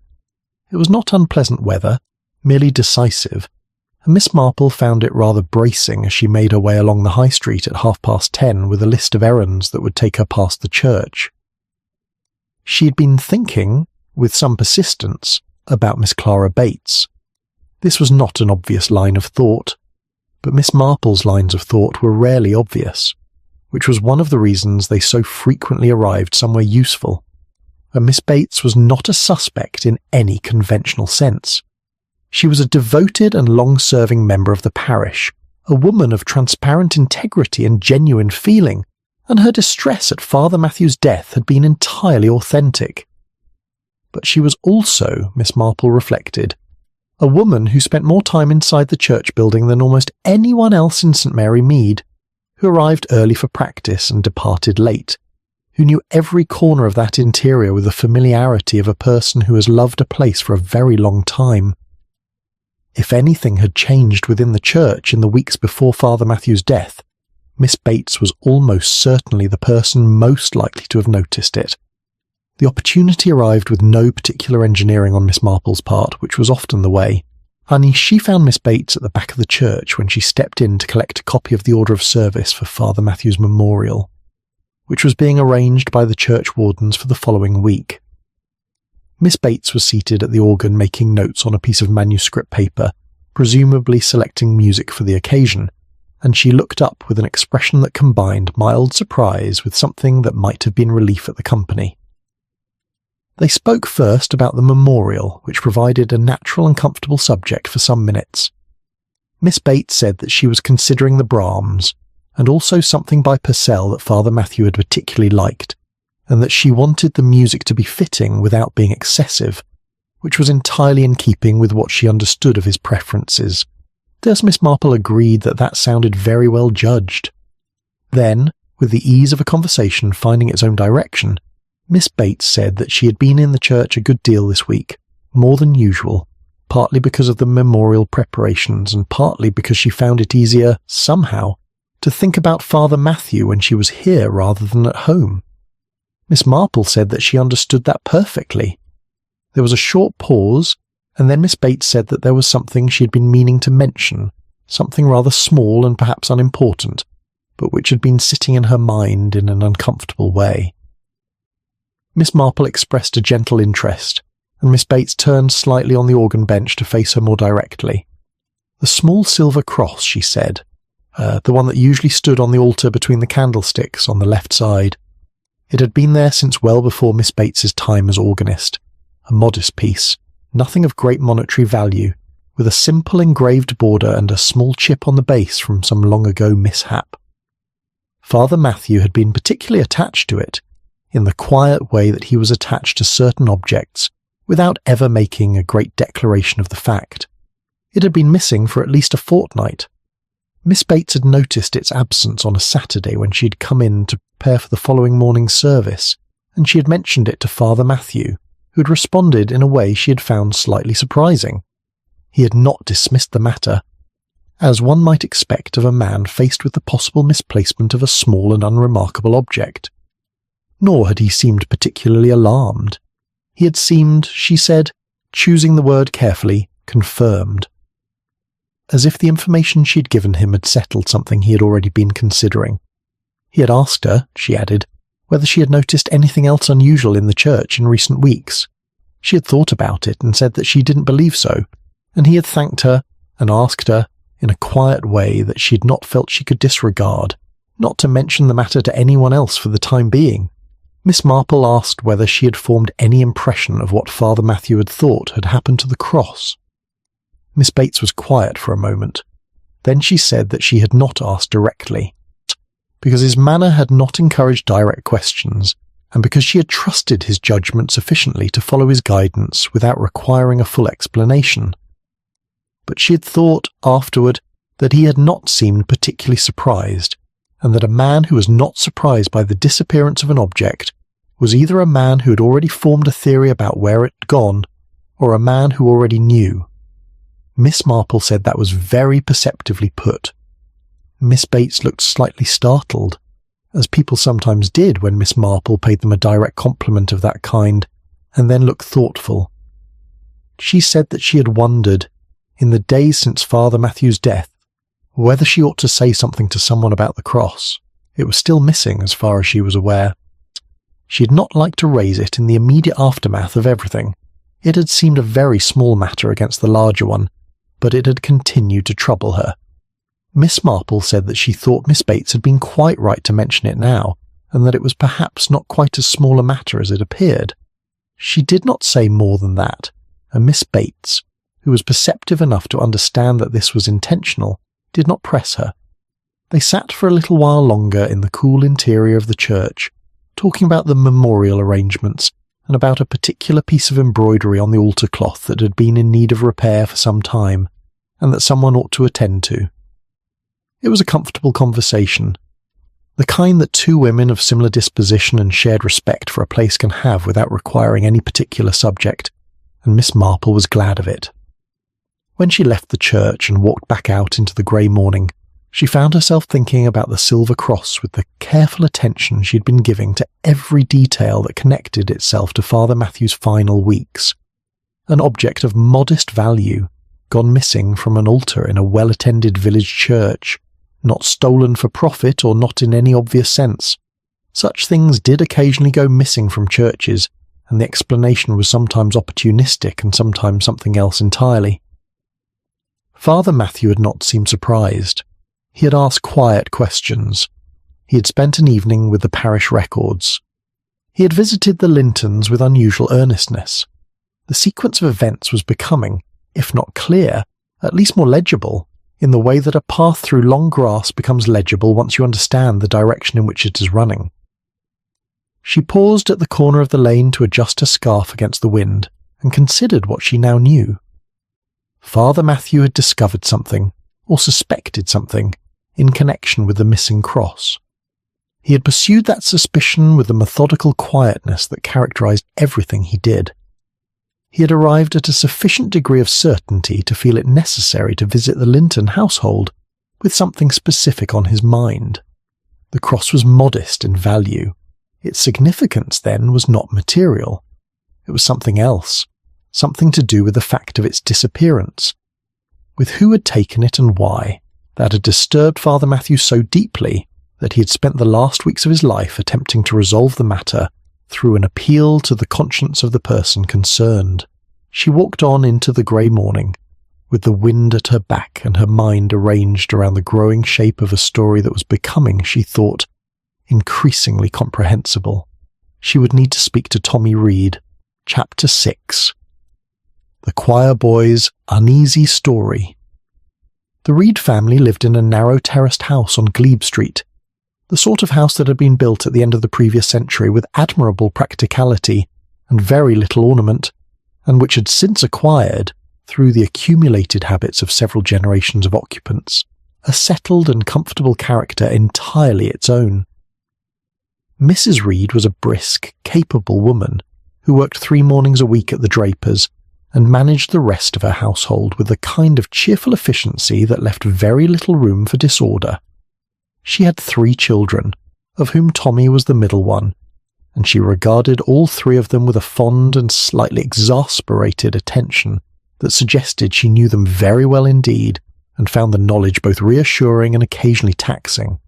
Speaker 1: It was not unpleasant weather, merely decisive, and Miss Marple found it rather bracing as she made her way along the high street at 10:30 with a list of errands that would take her past the church. She had been thinking, with some persistence, about Miss Clara Bates. This was not an obvious line of thought, but Miss Marple's lines of thought were rarely obvious, which was one of the reasons they so frequently arrived somewhere useful, and Miss Bates was not a suspect in any conventional sense. She was a devoted and long-serving member of the parish, a woman of transparent integrity and genuine feeling, and her distress at Father Matthew's death had been entirely authentic. But she was also, Miss Marple reflected, a woman who spent more time inside the church building than almost anyone else in St Mary Mead, who arrived early for practice and departed late, who knew every corner of that interior with the familiarity of a person who has loved a place for a very long time. If anything had changed within the church in the weeks before Father Matthew's death, Miss Bates was almost certainly the person most likely to have noticed it. The opportunity arrived with no particular engineering on Miss Marple's part, which was often the way, and she found Miss Bates at the back of the church when she stepped in to collect a copy of the order of service for Father Matthew's memorial, which was being arranged by the church wardens for the following week. Miss Bates was seated at the organ making notes on a piece of manuscript paper, presumably selecting music for the occasion, and she looked up with an expression that combined mild surprise with something that might have been relief at the company. They spoke first about the memorial, which provided a natural and comfortable subject for some minutes. Miss Bates said that she was considering the Brahms, and also something by Purcell that Father Matthew had particularly liked, and that she wanted the music to be fitting without being excessive, which was entirely in keeping with what she understood of his preferences. Thus Miss Marple agreed that that sounded very well judged. Then, with the ease of a conversation finding its own direction, Miss Bates said that she had been in the church a good deal this week, more than usual, partly because of the memorial preparations and partly because she found it easier, somehow, to think about Father Matthew when she was here rather than at home. Miss Marple said that she understood that perfectly. There was a short pause, and then Miss Bates said that there was something she had been meaning to mention, something rather small and perhaps unimportant, but which had been sitting in her mind in an uncomfortable way. Miss Marple expressed a gentle interest, and Miss Bates turned slightly on the organ bench to face her more directly. The small silver cross, she said, the one that usually stood on the altar between the candlesticks on the left side. It had been there since well before Miss Bates's time as organist. A modest piece, nothing of great monetary value, with a simple engraved border and a small chip on the base from some long ago mishap. Father Matthew had been particularly attached to it, in the quiet way that he was attached to certain objects, without ever making a great declaration of the fact. It had been missing for at least a fortnight. Miss Bates had noticed its absence on a Saturday when she had come in to prepare for the following morning's service, and she had mentioned it to Father Matthew, who had responded in a way she had found slightly surprising. He had not dismissed the matter, as one might expect of a man faced with the possible misplacement of a small and unremarkable object. Nor had he seemed particularly alarmed. He had seemed, she said, choosing the word carefully, confirmed. As if the information she had given him had settled something he had already been considering. He had asked her, she added, whether she had noticed anything else unusual in the church in recent weeks. She had thought about it and said that she didn't believe so, and he had thanked her and asked her, in a quiet way that she had not felt she could disregard, not to mention the matter to anyone else for the time being. Miss Marple asked whether she had formed any impression of what Father Matthew had thought had happened to the cross. Miss Bates was quiet for a moment. Then she said that she had not asked directly, because his manner had not encouraged direct questions, and because she had trusted his judgment sufficiently to follow his guidance without requiring a full explanation. But she had thought, afterward, that he had not seemed particularly surprised, and that a man who was not surprised by the disappearance of an object was either a man who had already formed a theory about where it had gone, or a man who already knew. Miss Marple said that was very perceptively put. Miss Bates looked slightly startled, as people sometimes did when Miss Marple paid them a direct compliment of that kind, and then looked thoughtful. She said that she had wondered, in the days since Father Matthew's death, whether she ought to say something to someone about the cross. It was still missing as far as she was aware. She had not liked to raise it in the immediate aftermath of everything. It had seemed a very small matter against the larger one, but it had continued to trouble her. Miss Marple said that she thought Miss Bates had been quite right to mention it now, and that it was perhaps not quite as small a matter as it appeared. She did not say more than that, and Miss Bates, who was perceptive enough to understand that this was intentional, did not press her. They sat for a little while longer in the cool interior of the church, talking about the memorial arrangements, and about a particular piece of embroidery on the altar cloth that had been in need of repair for some time, and that someone ought to attend to. It was a comfortable conversation, the kind that two women of similar disposition and shared respect for a place can have without requiring any particular subject, and Miss Marple was glad of it. When she left the church and walked back out into the grey morning, she found herself thinking about the silver cross with the careful attention she had been giving to every detail that connected itself to Father Matthew's final weeks. An object of modest value, gone missing from an altar in a well-attended village church, not stolen for profit or not in any obvious sense. Such things did occasionally go missing from churches, and the explanation was sometimes opportunistic and sometimes something else entirely. Father Matthew had not seemed surprised. He had asked quiet questions. He had spent an evening with the parish records. He had visited the Lintons with unusual earnestness. The sequence of events was becoming, if not clear, at least more legible, in the way that a path through long grass becomes legible once you understand the direction in which it is running. She paused at the corner of the lane to adjust her scarf against the wind, and considered what she now knew. Father Matthew had discovered something, or suspected something, in connection with the missing cross. He had pursued that suspicion with the methodical quietness that characterized everything he did. He had arrived at a sufficient degree of certainty to feel it necessary to visit the Linton household with something specific on his mind. The cross was modest in value. Its significance, then, was not material. It was something else, something to do with the fact of its disappearance, with who had taken it and why, that had disturbed Father Matthew so deeply that he had spent the last weeks of his life attempting to resolve the matter through an appeal to the conscience of the person concerned. She walked on into the grey morning, with the wind at her back and her mind arranged around the growing shape of a story that was becoming, she thought, increasingly comprehensible. She would need to speak to Tommy Reed. Chapter 6. The Choir Boy's Uneasy Story. The Reed family lived in a narrow terraced house on Glebe Street, the sort of house that had been built at the end of the previous century with admirable practicality and very little ornament, and which had since acquired, through the accumulated habits of several generations of occupants, a settled and comfortable character entirely its own. Mrs. Reed was a brisk, capable woman who worked 3 mornings a week at the Drapers and managed the rest of her household with a kind of cheerful efficiency that left very little room for disorder. She had 3 children, of whom Tommy was the middle one, and she regarded all 3 of them with a fond and slightly exasperated attention that suggested she knew them very well indeed and found the knowledge both reassuring and occasionally taxing.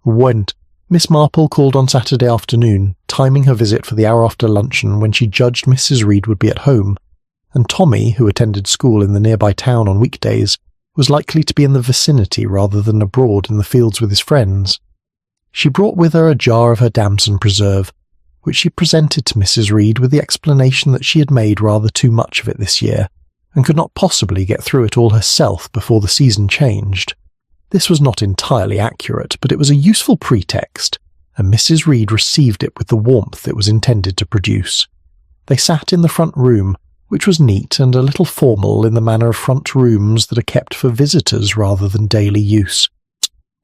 Speaker 1: When Miss Marple called on Saturday afternoon, timing her visit for the hour after luncheon when she judged Mrs. Reed would be at home, and Tommy, who attended school in the nearby town on weekdays, was likely to be in the vicinity rather than abroad in the fields with his friends. She brought with her a jar of her damson preserve, which she presented to Mrs. Reed with the explanation that she had made rather too much of it this year, and could not possibly get through it all herself before the season changed. This was not entirely accurate, but it was a useful pretext, and Mrs. Reed received it with the warmth it was intended to produce. They sat in the front room, which was neat and a little formal in the manner of front rooms that are kept for visitors rather than daily use,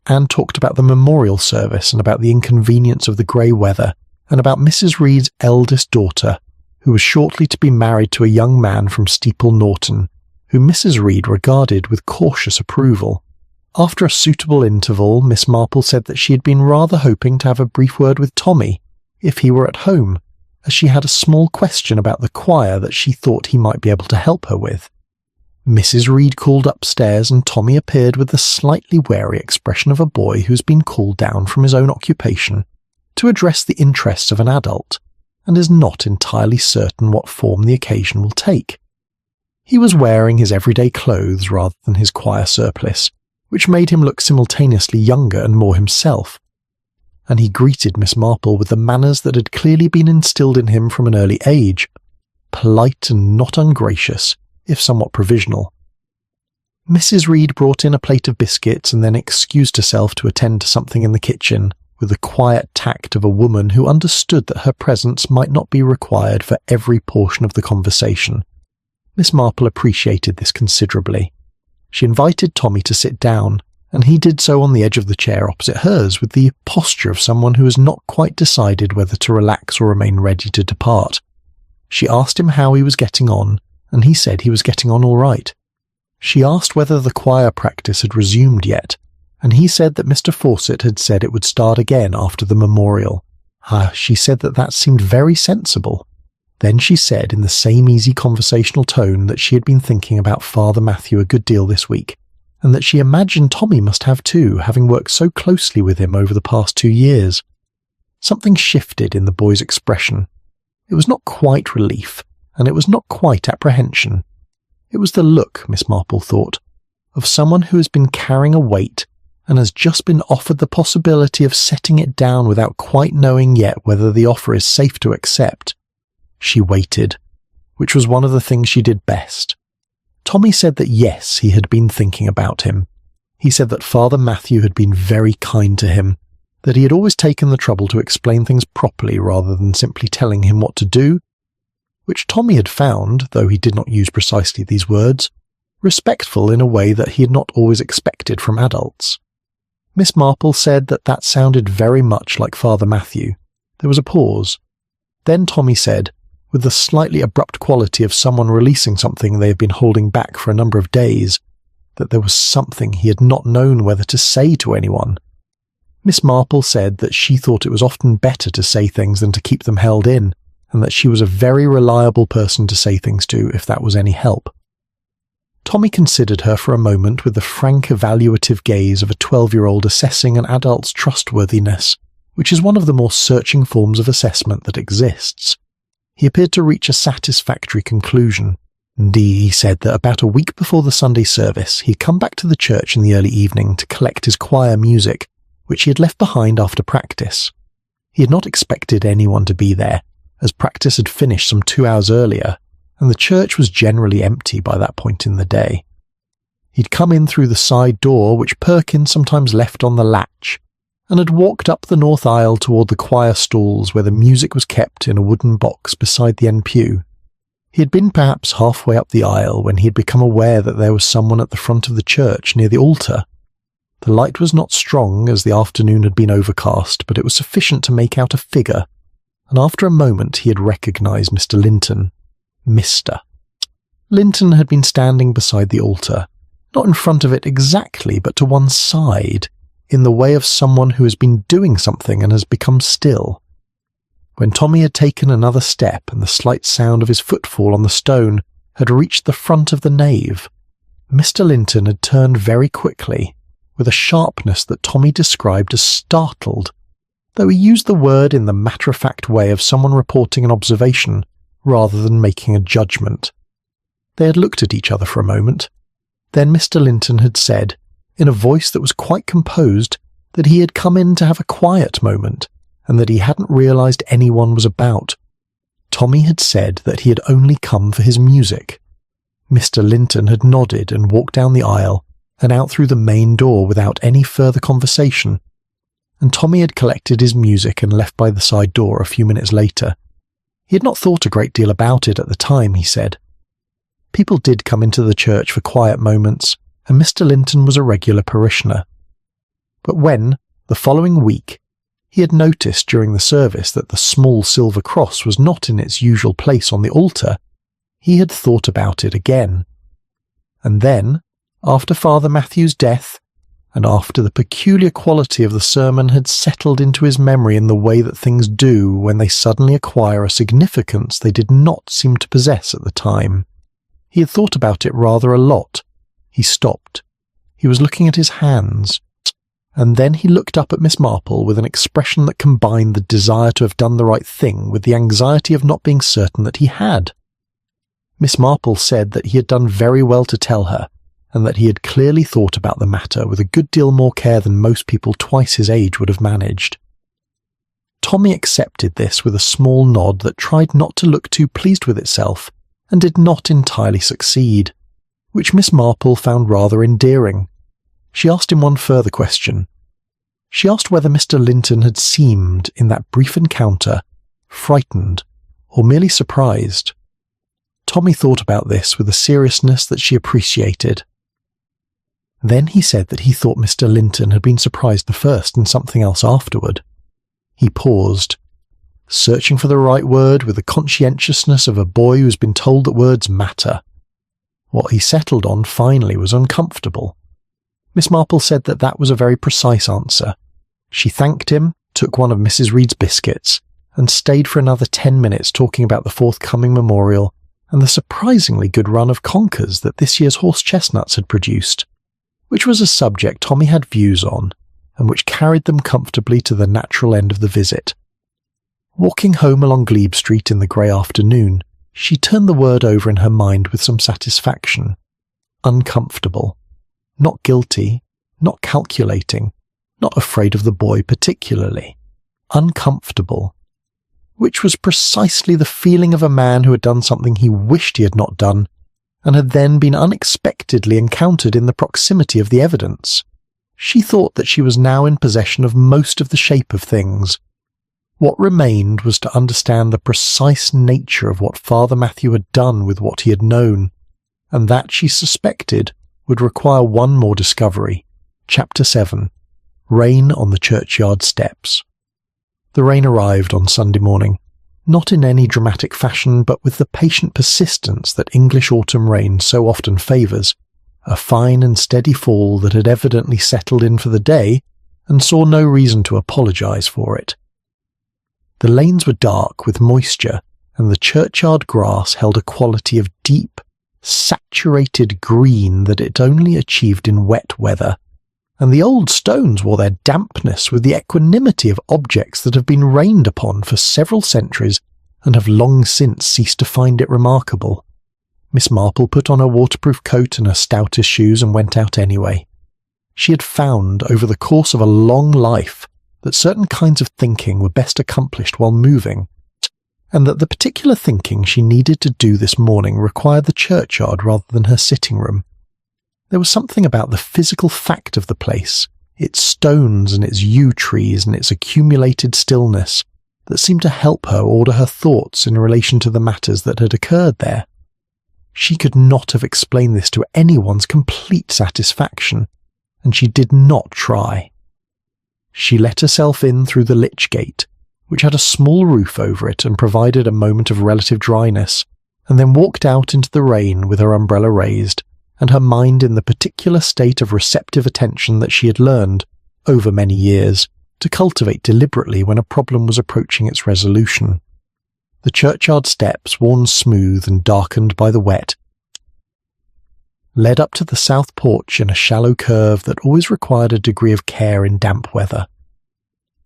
Speaker 1: and talked about the memorial service and about the inconvenience of the grey weather, and about Mrs. Reed's eldest daughter, who was shortly to be married to a young man from Steeple Norton, whom Mrs. Reed regarded with cautious approval. After a suitable interval, Miss Marple said that she had been rather hoping to have a brief word with Tommy, if he were at home, as she had a small question about the choir that she thought he might be able to help her with. Mrs. Reed called upstairs, and Tommy appeared with the slightly wary expression of a boy who has been called down from his own occupation to address the interests of an adult, and is not entirely certain what form the occasion will take. He was wearing his everyday clothes rather than his choir surplice, which made him look simultaneously younger and more himself, and he greeted Miss Marple with the manners that had clearly been instilled in him from an early age, polite and not ungracious, if somewhat provisional. Mrs. Reed brought in a plate of biscuits and then excused herself to attend to something in the kitchen, with the quiet tact of a woman who understood that her presence might not be required for every portion of the conversation. Miss Marple appreciated this considerably. She invited Tommy to sit down, and he did so on the edge of the chair opposite hers with the posture of someone who has not quite decided whether to relax or remain ready to depart. She asked him how he was getting on, and he said he was getting on all right. She asked whether the choir practice had resumed yet, and he said that Mr. Fawcett had said it would start again after the memorial. She said that seemed very sensible. Then she said in the same easy conversational tone that she had been thinking about Father Matthew a good deal this week, and that she imagined Tommy must have too, having worked so closely with him over the past 2 years. Something shifted in the boy's expression. It was not quite relief, and it was not quite apprehension. It was the look, Miss Marple thought, of someone who has been carrying a weight and has just been offered the possibility of setting it down without quite knowing yet whether the offer is safe to accept. She waited, which was one of the things she did best. Tommy said that yes, he had been thinking about him. He said that Father Matthew had been very kind to him, that he had always taken the trouble to explain things properly rather than simply telling him what to do, which Tommy had found, though he did not use precisely these words, respectful in a way that he had not always expected from adults. Miss Marple said that sounded very much like Father Matthew. There was a pause. Then Tommy said, with the slightly abrupt quality of someone releasing something they had been holding back for a number of days, that there was something he had not known whether to say to anyone. Miss Marple said that she thought it was often better to say things than to keep them held in, and that she was a very reliable person to say things to if that was any help. Tommy considered her for a moment with the frank evaluative gaze of a 12-year-old assessing an adult's trustworthiness, which is one of the more searching forms of assessment that exists. He appeared to reach a satisfactory conclusion, Indeed, he said that about a week before the Sunday service, he'd come back to the church in the early evening to collect his choir music, which he had left behind after practice. He had not expected anyone to be there, as practice had finished some 2 hours earlier, and the church was generally empty by that point in the day. He'd come in through the side door, which Perkins sometimes left on the latch, and had walked up the north aisle toward the choir stalls where the music was kept in a wooden box beside the end pew. He had been perhaps halfway up the aisle when he had become aware that there was someone at the front of the church near the altar. The light was not strong, as the afternoon had been overcast, but it was sufficient to make out a figure, and after a moment he had recognised Mr. Linton. Mr. Linton had been standing beside the altar, not in front of it exactly, but to one side, in the way of someone who has been doing something and has become still. When Tommy had taken another step and the slight sound of his footfall on the stone had reached the front of the nave, Mr. Linton had turned very quickly, with a sharpness that Tommy described as startled, though he used the word in the matter-of-fact way of someone reporting an observation rather than making a judgment. They had looked at each other for a moment. Then Mr. Linton had said, in a voice that was quite composed, that he had come in to have a quiet moment, and that he hadn't realised anyone was about. Tommy had said that he had only come for his music. Mr. Linton had nodded and walked down the aisle and out through the main door without any further conversation, and Tommy had collected his music and left by the side door a few minutes later. He had not thought a great deal about it at the time, he said. People did come into the church for quiet moments, and Mr. Linton was a regular parishioner. But when, the following week, he had noticed during the service that the small silver cross was not in its usual place on the altar, he had thought about it again. And then, after Father Matthew's death, and after the peculiar quality of the sermon had settled into his memory in the way that things do when they suddenly acquire a significance they did not seem to possess at the time, he had thought about it rather a lot. He stopped. He was looking at his hands. And then he looked up at Miss Marple with an expression that combined the desire to have done the right thing with the anxiety of not being certain that he had. Miss Marple said that he had done very well to tell her, and that he had clearly thought about the matter with a good deal more care than most people twice his age would have managed. Tommy accepted this with a small nod that tried not to look too pleased with itself, and did not entirely succeed, which Miss Marple found rather endearing. She asked him one further question. She asked whether Mr. Linton had seemed, in that brief encounter, frightened or merely surprised. Tommy thought about this with a seriousness that she appreciated. Then he said that he thought Mr. Linton had been surprised the first and something else afterward. He paused, searching for the right word with the conscientiousness of a boy who has been told that words matter. What he settled on finally was uncomfortable. Miss Marple said that that was a very precise answer. She thanked him, took one of Mrs. Reed's biscuits, and stayed for another 10 minutes talking about the forthcoming memorial and the surprisingly good run of conkers that this year's horse chestnuts had produced, which was a subject Tommy had views on, and which carried them comfortably to the natural end of the visit. Walking home along Glebe Street in the grey afternoon, she turned the word over in her mind with some satisfaction. Uncomfortable. Not guilty, not calculating, not afraid of the boy particularly. Uncomfortable. Which was precisely the feeling of a man who had done something he wished he had not done, and had then been unexpectedly encountered in the proximity of the evidence. She thought that she was now in possession of most of the shape of things. What remained was to understand the precise nature of what Father Matthew had done with what he had known, and that, she suspected, would require one more discovery. Chapter 7. Rain on the churchyard steps. The rain arrived on Sunday morning, not in any dramatic fashion, but with the patient persistence that English autumn rain so often favours, a fine and steady fall that had evidently settled in for the day, and saw no reason to apologise for it. The lanes were dark with moisture, and the churchyard grass held a quality of deep, saturated green that it only achieved in wet weather, and the old stones wore their dampness with the equanimity of objects that have been rained upon for several centuries and have long since ceased to find it remarkable. Miss Marple put on her waterproof coat and her stoutest shoes and went out anyway. She had found, over the course of a long life, that certain kinds of thinking were best accomplished while moving, and that the particular thinking she needed to do this morning required the churchyard rather than her sitting room. There was something about the physical fact of the place, its stones and its yew trees and its accumulated stillness, that seemed to help her order her thoughts in relation to the matters that had occurred there. She could not have explained this to anyone's complete satisfaction, and she did not try. She let herself in through the lich gate, which had a small roof over it and provided a moment of relative dryness, and then walked out into the rain with her umbrella raised, and her mind in the particular state of receptive attention that she had learned, over many years, to cultivate deliberately when a problem was approaching its resolution. The churchyard steps, worn smooth and darkened by the wet, led up to the south porch in a shallow curve that always required a degree of care in damp weather.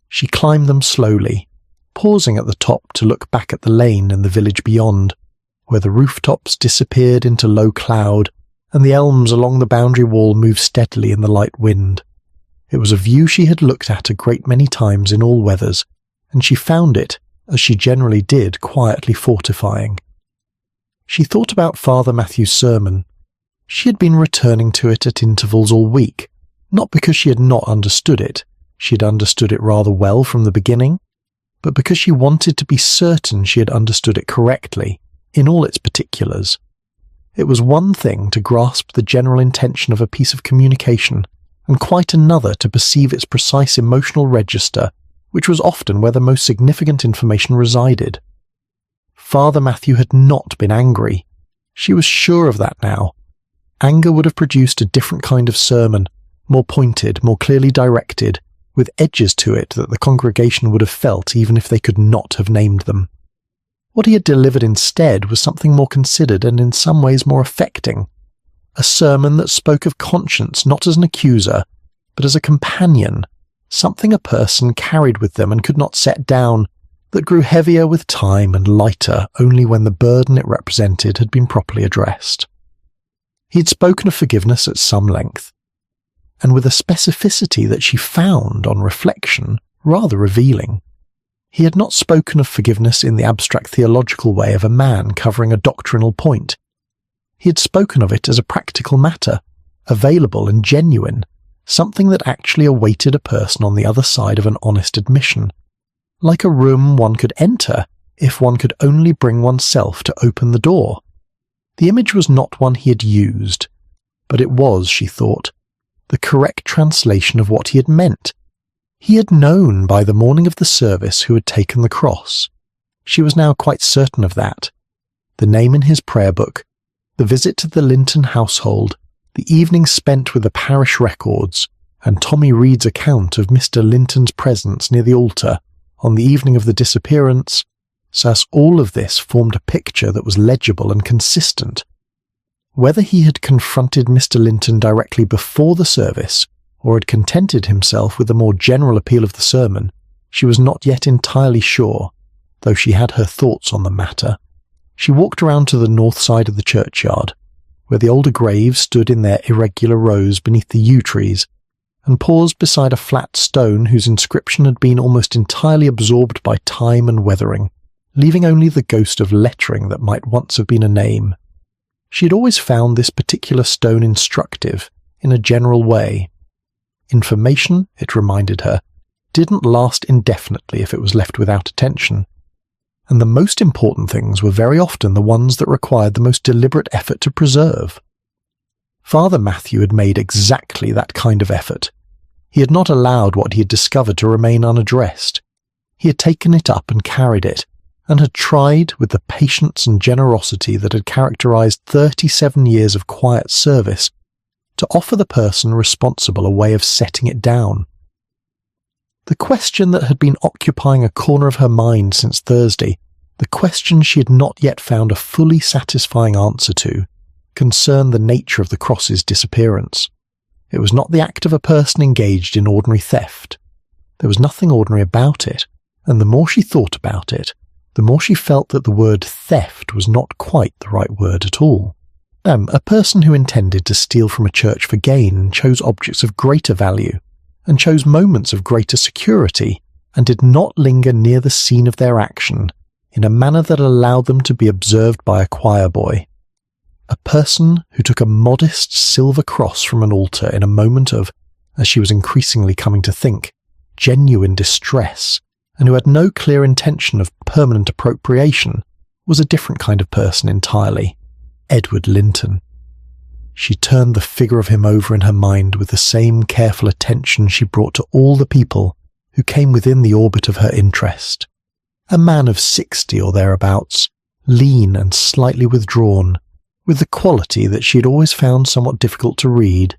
Speaker 1: She climbed them slowly, pausing at the top to look back at the lane and the village beyond, where the rooftops disappeared into low cloud and the elms along the boundary wall moved steadily in the light wind. It was a view she had looked at a great many times in all weathers, and she found it, as she generally did, quietly fortifying. She thought about Father Matthew's sermon. She had been returning to it at intervals all week, not because she had not understood it, she had understood it rather well from the beginning, but because she wanted to be certain she had understood it correctly, in all its particulars. It was one thing to grasp the general intention of a piece of communication, and quite another to perceive its precise emotional register, which was often where the most significant information resided. Father Matthew had not been angry. She was sure of that now. Anger would have produced a different kind of sermon, more pointed, more clearly directed, with edges to it that the congregation would have felt even if they could not have named them. What he had delivered instead was something more considered and in some ways more affecting. A sermon that spoke of conscience not as an accuser, but as a companion, something a person carried with them and could not set down, that grew heavier with time and lighter only when the burden it represented had been properly addressed. He had spoken of forgiveness at some length, and with a specificity that she found, on reflection, rather revealing. He had not spoken of forgiveness in the abstract theological way of a man covering a doctrinal point. He had spoken of it as a practical matter, available and genuine, something that actually awaited a person on the other side of an honest admission, like a room one could enter if one could only bring oneself to open the door. The image was not one he had used, but it was, she thought, the correct translation of what he had meant. He had known by the morning of the service who had taken the cross. She was now quite certain of that. The name in his prayer book, the visit to the Linton household, the evening spent with the parish records, and Tommy Reed's account of Mr. Linton's presence near the altar on the evening of the disappearance, thus all of this formed a picture that was legible and consistent. Whether he had confronted Mr. Linton directly before the service, or had contented himself with the more general appeal of the sermon, she was not yet entirely sure, though she had her thoughts on the matter. She walked around to the north side of the churchyard, where the older graves stood in their irregular rows beneath the yew trees, and paused beside a flat stone whose inscription had been almost entirely absorbed by time and weathering, leaving only the ghost of lettering that might once have been a name. She had always found this particular stone instructive, in a general way. Information, it reminded her, didn't last indefinitely if it was left without attention, and the most important things were very often the ones that required the most deliberate effort to preserve. Father Matthew had made exactly that kind of effort. He had not allowed what he had discovered to remain unaddressed. He had taken it up and carried it, and had tried, with the patience and generosity that had characterized 37 years of quiet service, to offer the person responsible a way of setting it down. The question that had been occupying a corner of her mind since Thursday, the question she had not yet found a fully satisfying answer to, concerned the nature of the cross's disappearance. It was not the act of a person engaged in ordinary theft. There was nothing ordinary about it, and the more she thought about it, the more she felt that the word theft was not quite the right word at all. A person who intended to steal from a church for gain chose objects of greater value, and chose moments of greater security, and did not linger near the scene of their action in a manner that allowed them to be observed by a choir boy. A person who took a modest silver cross from an altar in a moment of, as she was increasingly coming to think, genuine distress, and who had no clear intention of permanent appropriation, was a different kind of person entirely. Edward Linton. She turned the figure of him over in her mind with the same careful attention she brought to all the people who came within the orbit of her interest. A man of 60 or thereabouts, lean and slightly withdrawn, with the quality that she had always found somewhat difficult to read,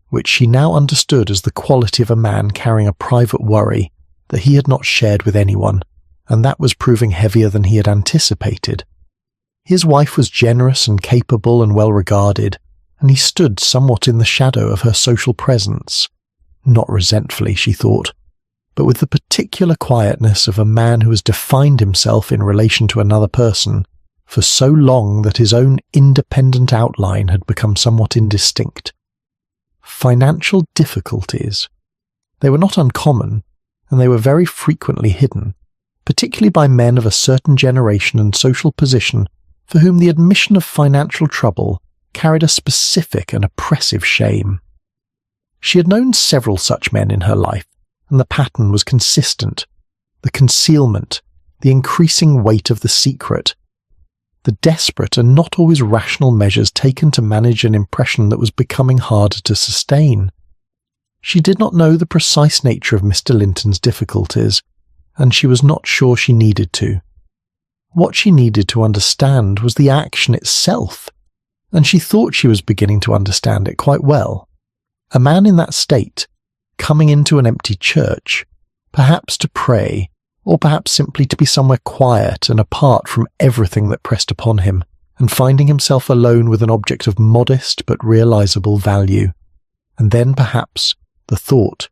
Speaker 1: which she now understood as the quality of a man carrying a private worry that he had not shared with anyone, and that was proving heavier than he had anticipated. His wife was generous and capable and well regarded, and he stood somewhat in the shadow of her social presence, not resentfully, she thought, but with the particular quietness of a man who has defined himself in relation to another person for so long that his own independent outline had become somewhat indistinct. Financial difficulties. They were not uncommon, and they were very frequently hidden, particularly by men of a certain generation and social position for whom the admission of financial trouble carried a specific and oppressive shame. She had known several such men in her life, and the pattern was consistent: the concealment, the increasing weight of the secret, the desperate and not always rational measures taken to manage an impression that was becoming harder to sustain. She did not know the precise nature of Mr. Linton's difficulties, and she was not sure she needed to. What she needed to understand was the action itself, and she thought she was beginning to understand it quite well. A man in that state, coming into an empty church, perhaps to pray, or perhaps simply to be somewhere quiet and apart from everything that pressed upon him, and finding himself alone with an object of modest but realizable value, and then perhaps the thought,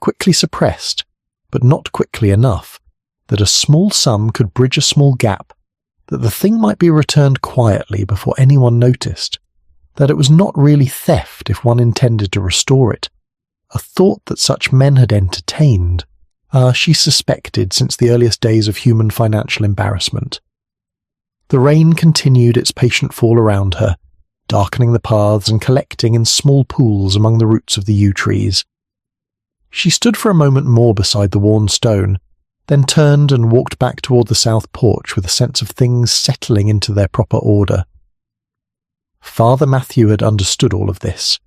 Speaker 1: quickly suppressed, but not quickly enough, that a small sum could bridge a small gap, that the thing might be returned quietly before anyone noticed, that it was not really theft if one intended to restore it, a thought that such men had entertained, she suspected since the earliest days of human financial embarrassment. The rain continued its patient fall around her, darkening the paths and collecting in small pools among the roots of the yew trees. She stood for a moment more beside the worn stone, then turned and walked back toward the south porch with a sense of things settling into their proper order. Father Matthew had understood all of this.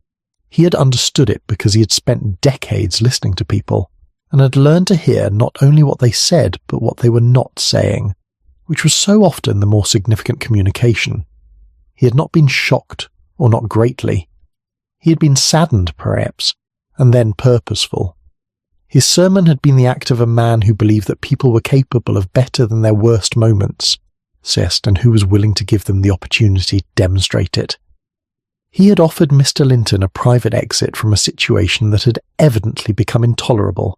Speaker 1: He had understood it because he had spent decades listening to people, and had learned to hear not only what they said but what they were not saying, which was so often the more significant communication. He had not been shocked, or not greatly. He had been saddened, perhaps, and then purposeful. His sermon had been the act of a man who believed that people were capable of better than their worst moments, and who was willing to give them the opportunity to demonstrate it. He had offered Mr. Linton a private exit from a situation that had evidently become intolerable,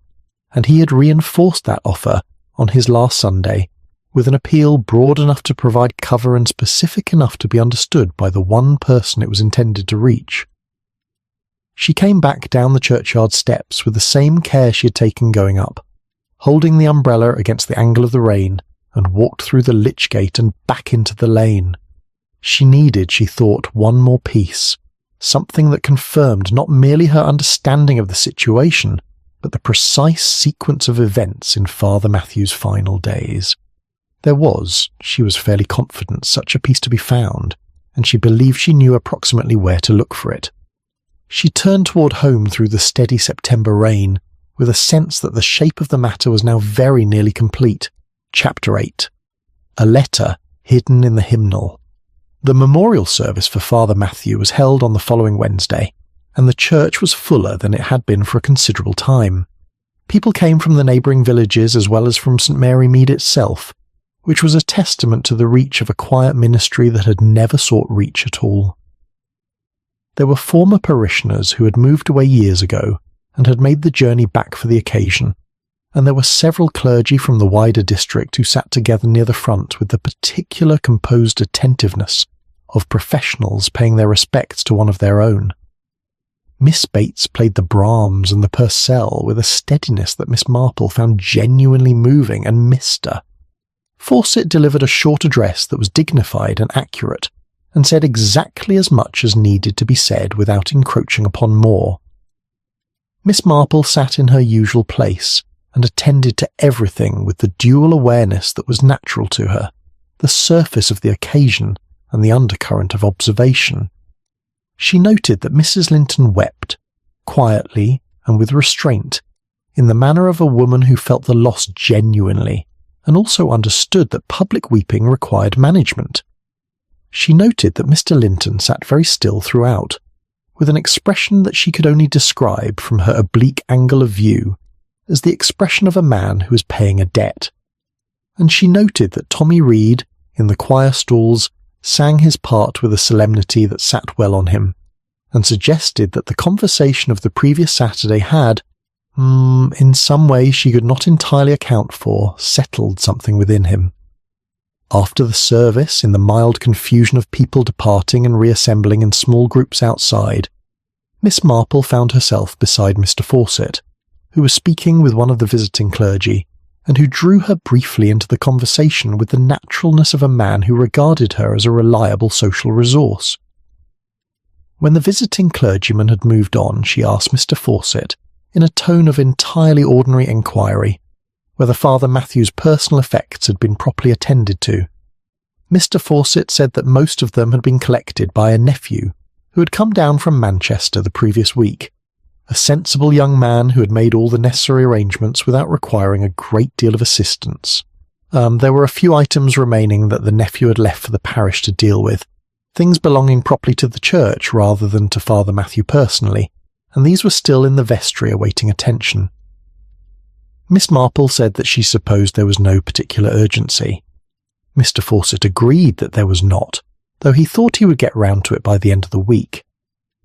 Speaker 1: and he had reinforced that offer on his last Sunday with an appeal broad enough to provide cover and specific enough to be understood by the one person it was intended to reach. She came back down the churchyard steps with the same care she had taken going up, holding the umbrella against the angle of the rain, and walked through the lich gate and back into the lane. She needed, she thought, one more piece, something that confirmed not merely her understanding of the situation, but the precise sequence of events in Father Matthew's final days. There was, she was fairly confident, such a piece to be found, and she believed she knew approximately where to look for it. She turned toward home through the steady September rain, with a sense that the shape of the matter was now very nearly complete. Chapter 8. A letter hidden in the hymnal. The memorial service for Father Matthew was held on the following Wednesday, and the church was fuller than it had been for a considerable time. People came from the neighbouring villages as well as from St. Mary Mead itself, which was a testament to the reach of a quiet ministry that had never sought reach at all. There were former parishioners who had moved away years ago and had made the journey back for the occasion, and there were several clergy from the wider district who sat together near the front with the particular composed attentiveness of professionals paying their respects to one of their own. Miss Bates played the Brahms and the Purcell with a steadiness that Miss Marple found genuinely moving, and Mr. Fawcett delivered a short address that was dignified and accurate, and said exactly as much as needed to be said without encroaching upon more. Miss Marple sat in her usual place, and attended to everything with the dual awareness that was natural to her, the surface of the occasion and the undercurrent of observation. She noted that Mrs. Linton wept, quietly and with restraint, in the manner of a woman who felt the loss genuinely, and also understood that public weeping required management. She noted that Mr. Linton sat very still throughout, with an expression that she could only describe from her oblique angle of view as the expression of a man who is paying a debt. And she noted that Tommy Reed, in the choir stalls, sang his part with a solemnity that sat well on him, and suggested that the conversation of the previous Saturday had, in some way she could not entirely account for, settled something within him. After the service, in the mild confusion of people departing and reassembling in small groups outside, Miss Marple found herself beside Mr. Fawcett, who was speaking with one of the visiting clergy, and who drew her briefly into the conversation with the naturalness of a man who regarded her as a reliable social resource. When the visiting clergyman had moved on, she asked Mr. Fawcett, in a tone of entirely ordinary inquiry, whether Father Matthew's personal effects had been properly attended to. Mr. Fawcett said that most of them had been collected by a nephew who had come down from Manchester the previous week, a sensible young man who had made all the necessary arrangements without requiring a great deal of assistance. There were a few items remaining that the nephew had left for the parish to deal with, things belonging properly to the church rather than to Father Matthew personally, and these were still in the vestry awaiting attention. Miss Marple said that she supposed there was no particular urgency. Mr. Fawcett agreed that there was not, though he thought he would get round to it by the end of the week.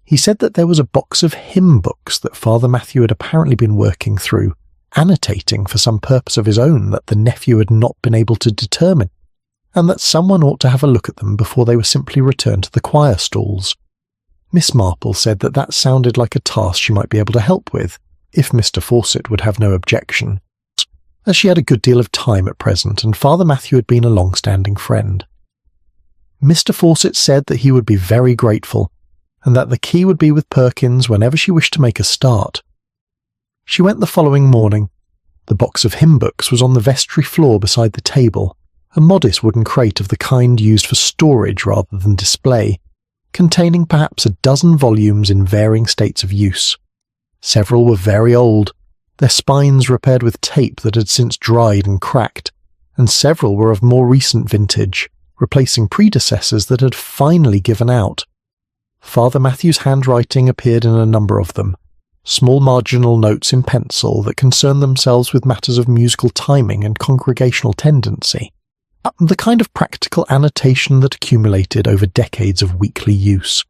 Speaker 1: He said that there was a box of hymn books that Father Matthew had apparently been working through, annotating for some purpose of his own that the nephew had not been able to determine, and that someone ought to have a look at them before they were simply returned to the choir stalls. Miss Marple said that that sounded like a task she might be able to help with, if Mr. Fawcett would have no objection, as she had a good deal of time at present, and Father Matthew had been a long-standing friend. Mr. Fawcett said that he would be very grateful, and that the key would be with Perkins whenever she wished to make a start. She went the following morning. The box of hymn books was on the vestry floor beside the table, a modest wooden crate of the kind used for storage rather than display, containing perhaps a dozen volumes in varying states of use. Several were very old, their spines repaired with tape that had since dried and cracked, and several were of more recent vintage, replacing predecessors that had finally given out. Father Matthew's handwriting appeared in a number of them, small marginal notes in pencil that concerned themselves with matters of musical timing and congregational tendency, the kind of practical annotation that accumulated over decades of weekly use.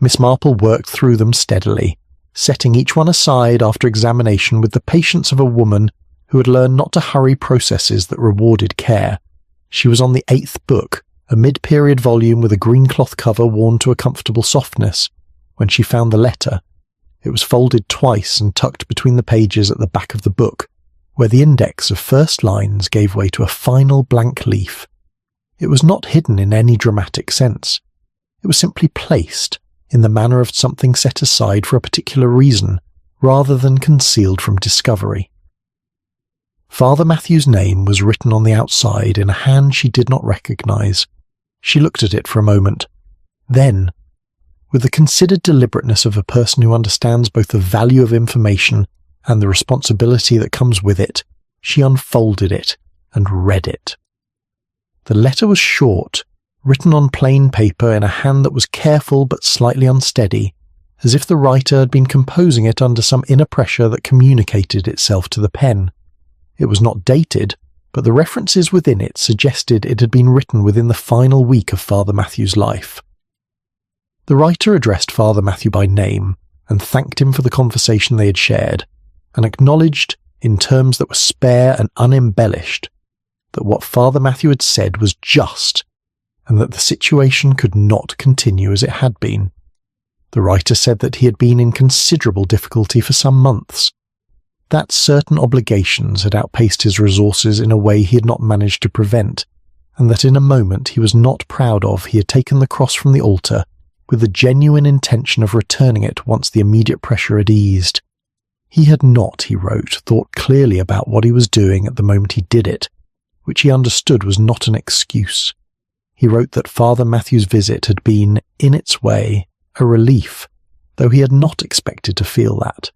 Speaker 1: Miss Marple worked through them steadily, setting each one aside after examination with the patience of a woman who had learned not to hurry processes that rewarded care. She was on the 8th book, a mid-period volume with a green cloth cover worn to a comfortable softness, when she found the letter. It was folded twice and tucked between the pages at the back of the book, where the index of first lines gave way to a final blank leaf. It was not hidden in any dramatic sense. It was simply placed, in the manner of something set aside for a particular reason, rather than concealed from discovery. Father Matthew's name was written on the outside in a hand she did not recognize. She looked at it for a moment. Then, with the considered deliberateness of a person who understands both the value of information and the responsibility that comes with it, she unfolded it and read it. The letter was short, written on plain paper in a hand that was careful but slightly unsteady, as if the writer had been composing it under some inner pressure that communicated itself to the pen. It was not dated, but the references within it suggested it had been written within the final week of Father Matthew's life. The writer addressed Father Matthew by name, and thanked him for the conversation they had shared, and acknowledged, in terms that were spare and unembellished, that what Father Matthew had said was just, and that the situation could not continue as it had been. The writer said that he had been in considerable difficulty for some months, that certain obligations had outpaced his resources in a way he had not managed to prevent, and that in a moment he was not proud of he had taken the cross from the altar with the genuine intention of returning it once the immediate pressure had eased. He had not, he wrote, thought clearly about what he was doing at the moment he did it, which he understood was not an excuse. He wrote that Father Matthew's visit had been, in its way, a relief, though he had not expected to feel that.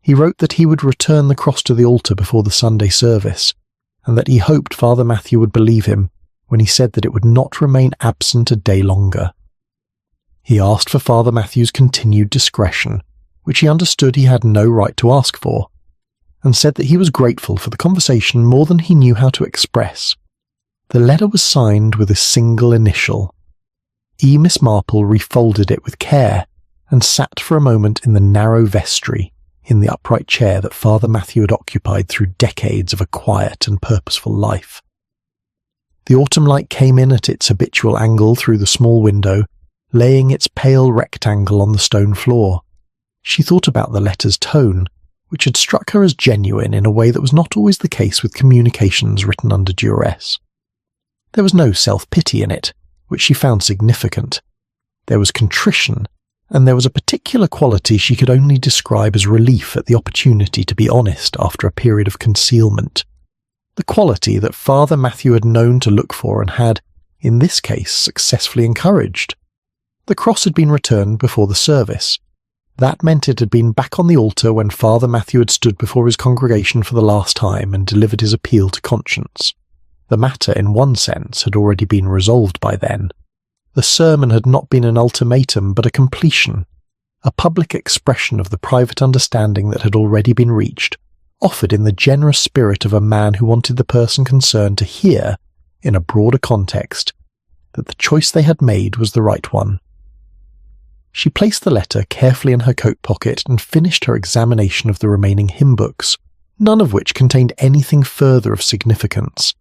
Speaker 1: He wrote that he would return the cross to the altar before the Sunday service, and that he hoped Father Matthew would believe him when he said that it would not remain absent a day longer. He asked for Father Matthew's continued discretion, which he understood he had no right to ask for, and said that he was grateful for the conversation more than he knew how to express. The letter was signed with a single initial. Miss Marple refolded it with care, and sat for a moment in the narrow vestry, in the upright chair that Father Matthew had occupied through decades of a quiet and purposeful life. The autumn light came in at its habitual angle through the small window, laying its pale rectangle on the stone floor. She thought about the letter's tone, which had struck her as genuine in a way that was not always the case with communications written under duress. There was no self-pity in it, which she found significant. There was contrition, and there was a particular quality she could only describe as relief at the opportunity to be honest after a period of concealment. The quality that Father Matthew had known to look for and had, in this case, successfully encouraged. The cross had been returned before the service. That meant it had been back on the altar when Father Matthew had stood before his congregation for the last time and delivered his appeal to conscience. The matter, in one sense, had already been resolved by then. The sermon had not been an ultimatum but a completion, a public expression of the private understanding that had already been reached, offered in the generous spirit of a man who wanted the person concerned to hear, in a broader context, that the choice they had made was the right one. She placed the letter carefully in her coat pocket and finished her examination of the remaining hymn books, none of which contained anything further of significance.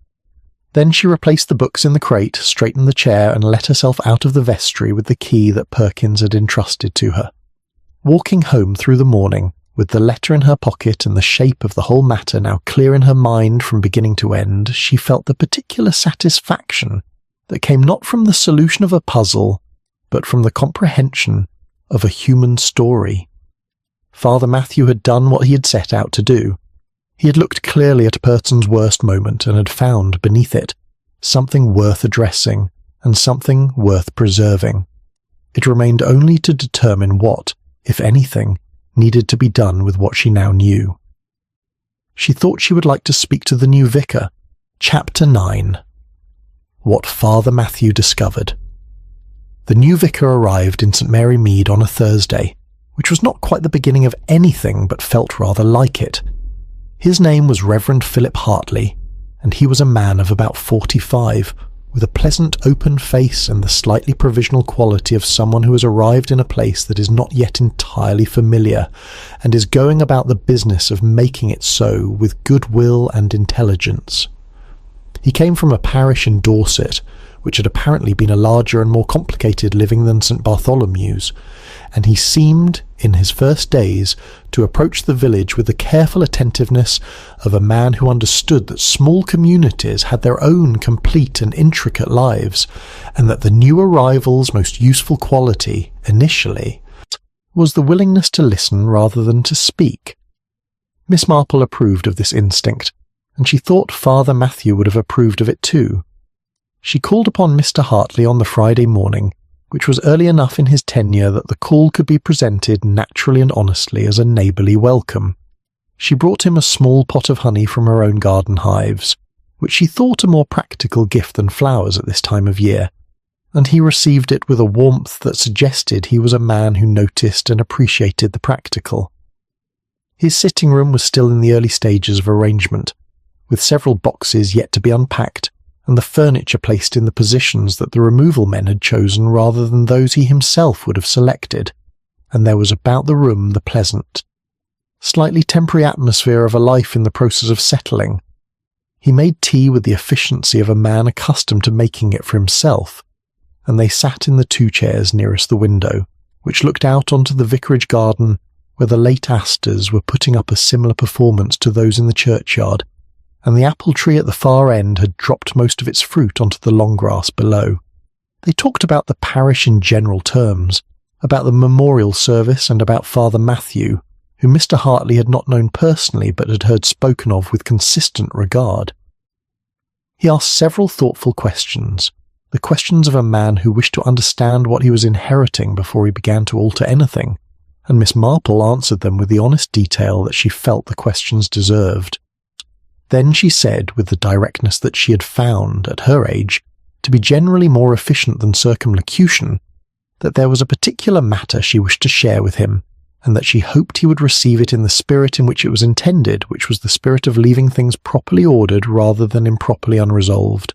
Speaker 1: Then she replaced the books in the crate, straightened the chair, and let herself out of the vestry with the key that Perkins had entrusted to her. Walking home through the morning, with the letter in her pocket and the shape of the whole matter now clear in her mind from beginning to end, she felt the particular satisfaction that came not from the solution of a puzzle, but from the comprehension of a human story. Father Matthew had done what he had set out to do. He had looked clearly at a person's worst moment and had found beneath it something worth addressing and something worth preserving. It remained only to determine what, if anything, needed to be done with what she now knew. She thought she would like to speak to the new vicar. Chapter 9. What Father Matthew Discovered. The new vicar arrived in St. Mary Mead on a Thursday, which was not quite the beginning of anything but felt rather like it. His name was Reverend Philip Hartley, and he was a man of about 45, with a pleasant open face and the slightly provisional quality of someone who has arrived in a place that is not yet entirely familiar, and is going about the business of making it so with goodwill and intelligence. He came from a parish in Dorset, which had apparently been a larger and more complicated living than St. Bartholomew's, and he seemed, in his first days, to approach the village with the careful attentiveness of a man who understood that small communities had their own complete and intricate lives, and that the new arrival's most useful quality, initially, was the willingness to listen rather than to speak. Miss Marple approved of this instinct, and she thought Father Matthew would have approved of it too. She called upon Mr. Hartley on the Friday morning, which was early enough in his tenure that the call could be presented naturally and honestly as a neighbourly welcome. She brought him a small pot of honey from her own garden hives, which she thought a more practical gift than flowers at this time of year, and he received it with a warmth that suggested he was a man who noticed and appreciated the practical. His sitting room was still in the early stages of arrangement, with several boxes yet to be unpacked, and the furniture placed in the positions that the removal men had chosen rather than those he himself would have selected, and there was about the room the pleasant, slightly temporary atmosphere of a life in the process of settling. He made tea with the efficiency of a man accustomed to making it for himself, and they sat in the 2 chairs nearest the window, which looked out onto the vicarage garden where the late asters were putting up a similar performance to those in the churchyard, and the apple tree at the far end had dropped most of its fruit onto the long grass below. They talked about the parish in general terms, about the memorial service and about Father Matthew, whom Mr. Hartley had not known personally but had heard spoken of with consistent regard. He asked several thoughtful questions, the questions of a man who wished to understand what he was inheriting before he began to alter anything, and Miss Marple answered them with the honest detail that she felt the questions deserved. Then she said, with the directness that she had found, at her age, to be generally more efficient than circumlocution, that there was a particular matter she wished to share with him, and that she hoped he would receive it in the spirit in which it was intended, which was the spirit of leaving things properly ordered rather than improperly unresolved.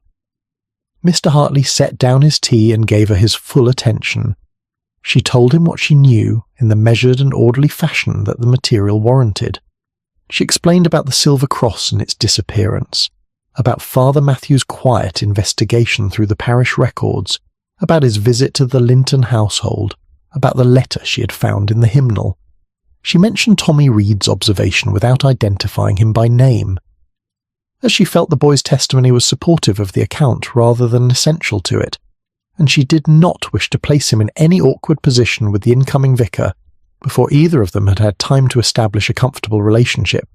Speaker 1: Mr. Hartley set down his tea and gave her his full attention. She told him what she knew in the measured and orderly fashion that the material warranted. She explained about the silver cross and its disappearance, about Father Matthew's quiet investigation through the parish records, about his visit to the Linton household, about the letter she had found in the hymnal. She mentioned Tommy Reed's observation without identifying him by name, as she felt the boy's testimony was supportive of the account rather than essential to it, and she did not wish to place him in any awkward position with the incoming vicar before either of them had had time to establish a comfortable relationship.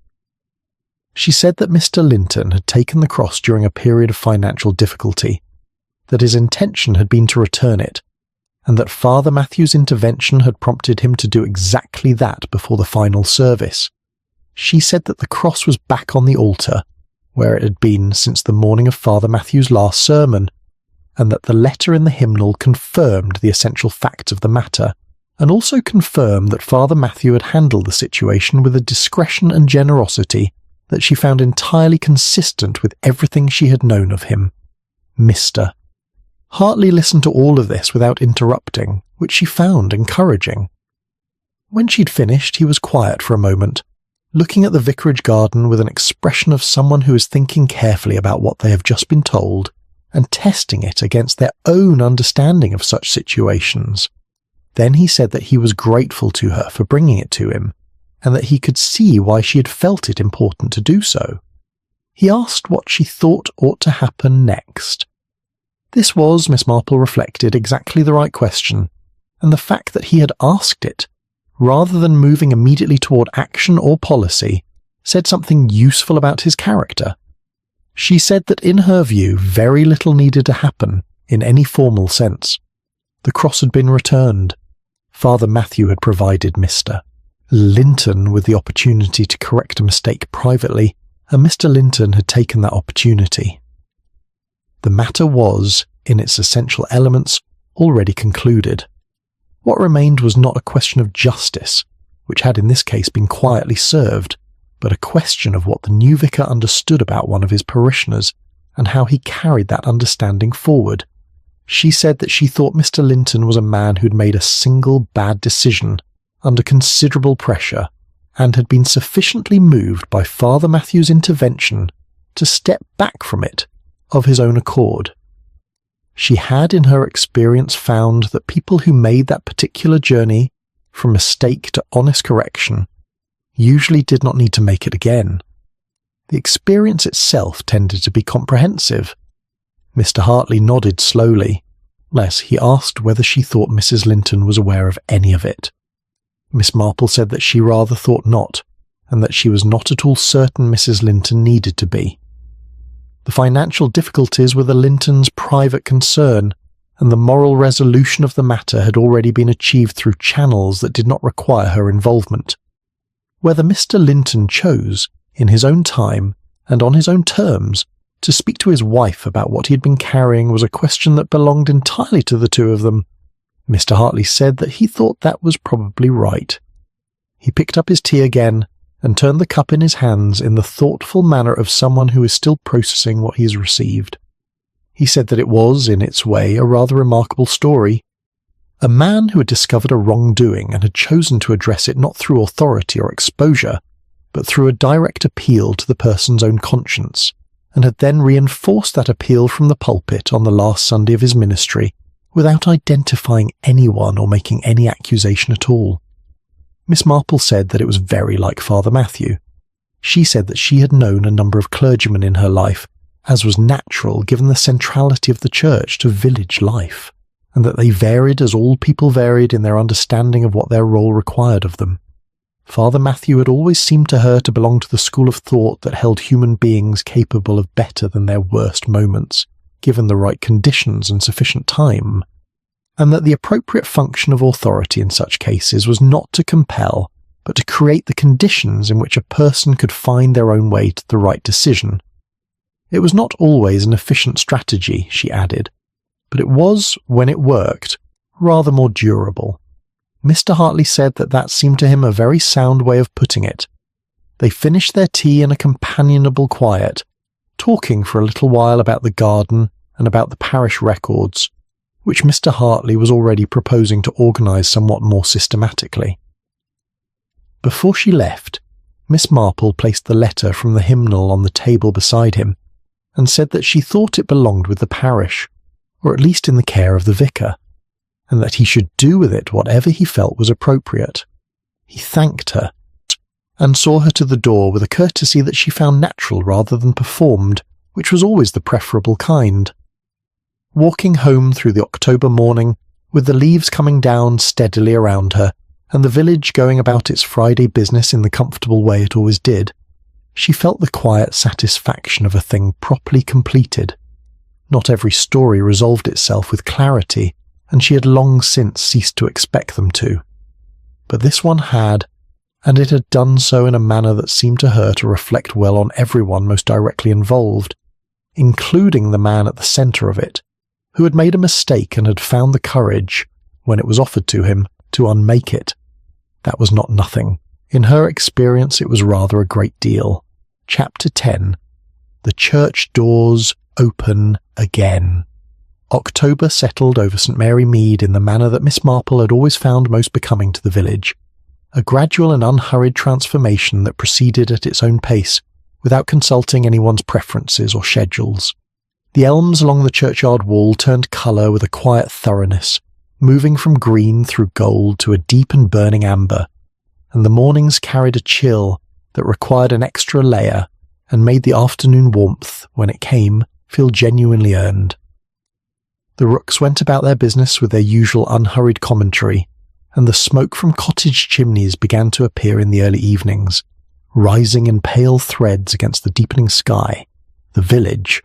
Speaker 1: She said that Mr. Linton had taken the cross during a period of financial difficulty, that his intention had been to return it, and that Father Matthew's intervention had prompted him to do exactly that before the final service. She said that the cross was back on the altar, where it had been since the morning of Father Matthew's last sermon, and that the letter in the hymnal confirmed the essential facts of the matter, and also confirmed that Father Matthew had handled the situation with a discretion and generosity that she found entirely consistent with everything she had known of him. Mr. Hartley listened to all of this without interrupting, which she found encouraging. When she'd finished, he was quiet for a moment, looking at the vicarage garden with an expression of someone who is thinking carefully about what they have just been told and testing it against their own understanding of such situations. Then he said that he was grateful to her for bringing it to him, and that he could see why she had felt it important to do so. He asked what she thought ought to happen next. This was, Miss Marple reflected, exactly the right question, and the fact that he had asked it, rather than moving immediately toward action or policy, said something useful about his character. She said that in her view very little needed to happen in any formal sense. The cross had been returned. Father Matthew had provided Mr. Linton with the opportunity to correct a mistake privately, and Mr. Linton had taken that opportunity. The matter was, in its essential elements, already concluded. What remained was not a question of justice, which had in this case been quietly served, but a question of what the new vicar understood about one of his parishioners, and how he carried that understanding forward. She said that she thought Mr. Linton was a man who'd made a single bad decision under considerable pressure, and had been sufficiently moved by Father Matthew's intervention to step back from it of his own accord. She had in her experience found that people who made that particular journey from mistake to honest correction usually did not need to make it again. The experience itself tended to be comprehensive. Mr. Hartley nodded slowly, less he asked whether she thought Mrs. Linton was aware of any of it. Miss Marple said that she rather thought not, and that she was not at all certain Mrs. Linton needed to be. The financial difficulties were the Lintons' private concern, and the moral resolution of the matter had already been achieved through channels that did not require her involvement. Whether Mr. Linton chose, in his own time and on his own terms, to speak to his wife about what he had been carrying was a question that belonged entirely to the two of them. Mr. Hartley said that he thought that was probably right. He picked up his tea again and turned the cup in his hands in the thoughtful manner of someone who is still processing what he has received. He said that it was, in its way, a rather remarkable story, A man who had discovered a wrongdoing and had chosen to address it not through authority or exposure, but through a direct appeal to the person's own conscience, and had then reinforced that appeal from the pulpit on the last Sunday of his ministry without identifying anyone or making any accusation at all. Miss Marple said that it was very like Father Matthew. She said that she had known a number of clergymen in her life, as was natural given the centrality of the church to village life, and that they varied as all people varied in their understanding of what their role required of them. Father Matthew had always seemed to her to belong to the school of thought that held human beings capable of better than their worst moments, given the right conditions and sufficient time, and that the appropriate function of authority in such cases was not to compel, but to create the conditions in which a person could find their own way to the right decision. It was not always an efficient strategy, she added, but it was, when it worked, rather more durable. Mr. Hartley said that seemed to him a very sound way of putting it. They finished their tea in a companionable quiet, talking for a little while about the garden and about the parish records, which Mr. Hartley was already proposing to organise somewhat more systematically. Before she left, Miss Marple placed the letter from the hymnal on the table beside him, and said that she thought it belonged with the parish, or at least in the care of the vicar, and that he should do with it whatever he felt was appropriate. He thanked her, and saw her to the door with a courtesy that she found natural rather than performed, which was always the preferable kind. Walking home through the October morning, with the leaves coming down steadily around her, and the village going about its Friday business in the comfortable way it always did, she felt the quiet satisfaction of a thing properly completed. Not every story resolved itself with clarity, and she had long since ceased to expect them to. But this one had, and it had done so in a manner that seemed to her to reflect well on everyone most directly involved, including the man at the centre of it, who had made a mistake and had found the courage, when it was offered to him, to unmake it. That was not nothing. In her experience it was rather a great deal. Chapter 10. The Church Doors Open Again. October settled over St. Mary Mead in the manner that Miss Marple had always found most becoming to the village, a gradual and unhurried transformation that proceeded at its own pace, without consulting anyone's preferences or schedules. The elms along the churchyard wall turned colour with a quiet thoroughness, moving from green through gold to a deep and burning amber, and the mornings carried a chill that required an extra layer and made the afternoon warmth, when it came, feel genuinely earned. The rooks went about their business with their usual unhurried commentary, and the smoke from cottage chimneys began to appear in the early evenings, rising in pale threads against the deepening sky. The village,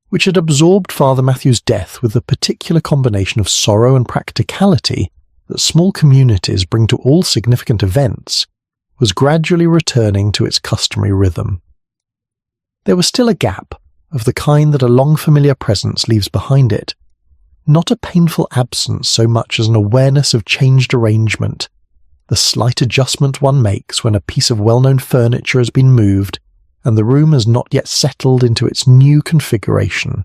Speaker 1: which had absorbed Father Matthew's death with the particular combination of sorrow and practicality that small communities bring to all significant events, was gradually returning to its customary rhythm. There was still a gap, of the kind that a long familiar presence leaves behind it, not a painful absence so much as an awareness of changed arrangement, the slight adjustment one makes when a piece of well-known furniture has been moved and the room has not yet settled into its new configuration.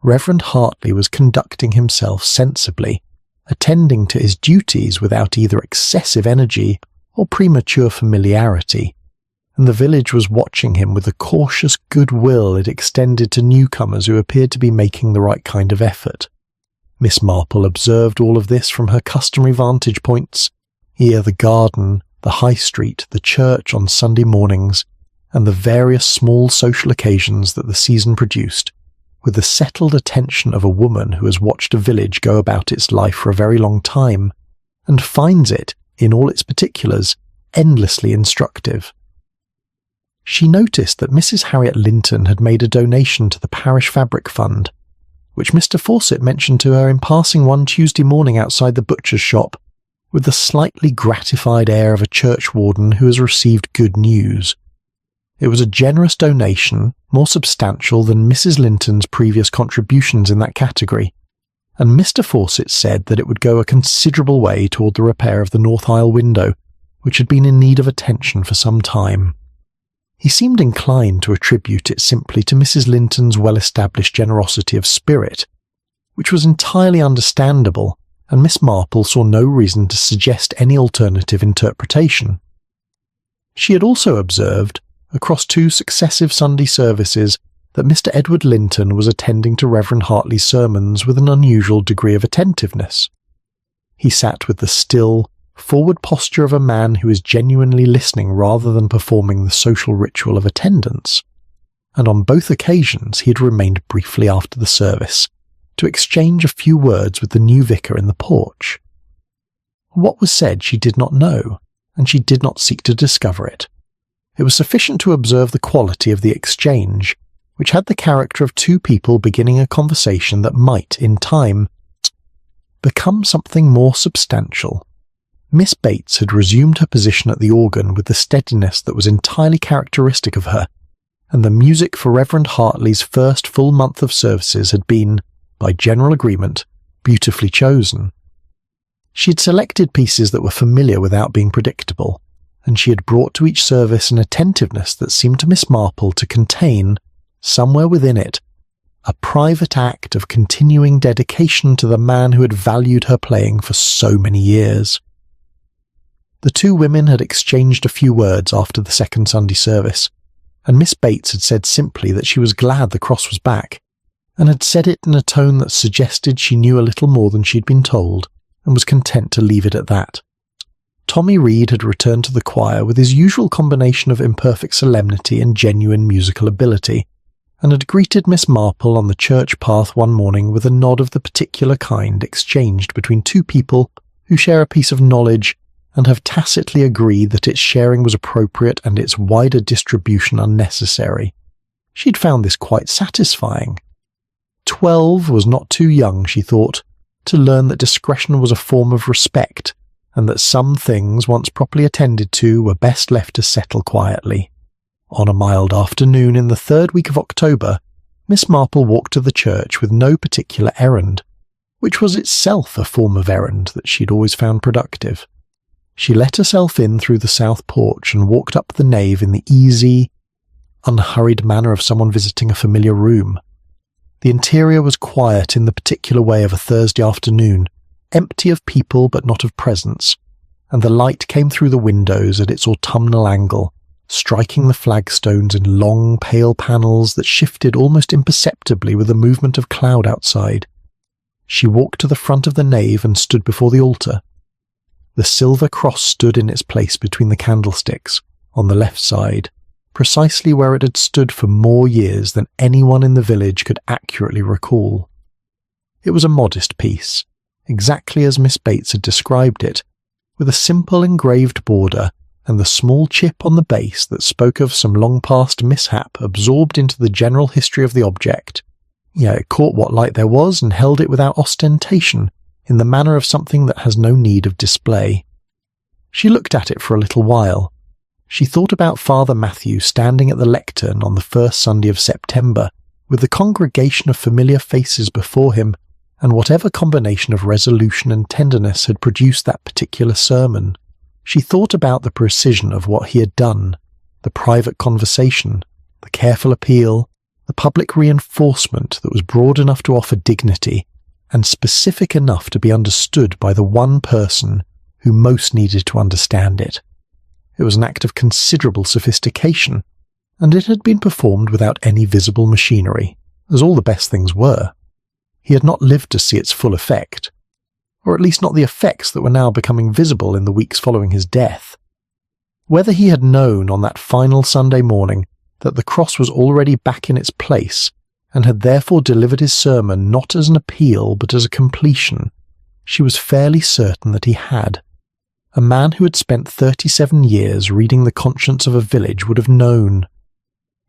Speaker 1: Reverend Hartley was conducting himself sensibly, attending to his duties without either excessive energy or premature familiarity, and the village was watching him with the cautious goodwill it extended to newcomers who appeared to be making the right kind of effort. Miss Marple observed all of this from her customary vantage points, here the garden, the high street, the church on Sunday mornings, and the various small social occasions that the season produced, with the settled attention of a woman who has watched a village go about its life for a very long time, and finds it, in all its particulars, endlessly instructive. She noticed that Mrs. Harriet Linton had made a donation to the Parish Fabric Fund, which Mr. Fawcett mentioned to her in passing one Tuesday morning outside the butcher's shop, with the slightly gratified air of a churchwarden who has received good news. It was a generous donation, more substantial than Mrs. Linton's previous contributions in that category, and Mr. Fawcett said that it would go a considerable way toward the repair of the north aisle window, which had been in need of attention for some time. He seemed inclined to attribute it simply to Mrs. Linton's well-established generosity of spirit, which was entirely understandable, and Miss Marple saw no reason to suggest any alternative interpretation. She had also observed, across 2 successive Sunday services, that Mr. Edward Linton was attending to Reverend Hartley's sermons with an unusual degree of attentiveness. He sat with the still, forward posture of a man who is genuinely listening rather than performing the social ritual of attendance, and on both occasions he had remained briefly after the service, to exchange a few words with the new vicar in the porch. What was said she did not know, and she did not seek to discover it. It was sufficient to observe the quality of the exchange, which had the character of 2 people beginning a conversation that might, in time, become something more substantial. Miss Bates had resumed her position at the organ with the steadiness that was entirely characteristic of her, and the music for Reverend Hartley's first full month of services had been, by general agreement, beautifully chosen. She had selected pieces that were familiar without being predictable, and she had brought to each service an attentiveness that seemed to Miss Marple to contain, somewhere within it, a private act of continuing dedication to the man who had valued her playing for so many years. The 2 women had exchanged a few words after the second Sunday service, and Miss Bates had said simply that she was glad the cross was back, and had said it in a tone that suggested she knew a little more than she had been told, and was content to leave it at that. Tommy Reed had returned to the choir with his usual combination of imperfect solemnity and genuine musical ability, and had greeted Miss Marple on the church path one morning with a nod of the particular kind exchanged between 2 people who share a piece of knowledge and have tacitly agreed that its sharing was appropriate and its wider distribution unnecessary. She had found this quite satisfying. 12 was not too young, she thought, to learn that discretion was a form of respect, and that some things, once properly attended to, were best left to settle quietly. On a mild afternoon in the 3rd week of October, Miss Marple walked to the church with no particular errand, which was itself a form of errand that she had always found productive. She let herself in through the south porch and walked up the nave in the easy, unhurried manner of someone visiting a familiar room. The interior was quiet in the particular way of a Thursday afternoon, empty of people but not of presence, and the light came through the windows at its autumnal angle, striking the flagstones in long, pale panels that shifted almost imperceptibly with the movement of cloud outside. She walked to the front of the nave and stood before the altar. The silver cross stood in its place between the candlesticks, on the left side, precisely where it had stood for more years than anyone in the village could accurately recall. It was a modest piece, exactly as Miss Bates had described it, with a simple engraved border and the small chip on the base that spoke of some long-past mishap absorbed into the general history of the object. It caught what light there was and held it without ostentation, in the manner of something that has no need of display. She looked at it for a little while. She thought about Father Matthew standing at the lectern on the first Sunday of September, with the congregation of familiar faces before him, and whatever combination of resolution and tenderness had produced that particular sermon. She thought about the precision of what he had done, the private conversation, the careful appeal, the public reinforcement that was broad enough to offer dignity, and specific enough to be understood by the one person who most needed to understand it. It was an act of considerable sophistication, and it had been performed without any visible machinery, as all the best things were. He had not lived to see its full effect, or at least not the effects that were now becoming visible in the weeks following his death. Whether he had known on that final Sunday morning that the cross was already back in its place, and had therefore delivered his sermon not as an appeal but as a completion, she was fairly certain that he had. A man who had spent 37 years reading the conscience of a village would have known.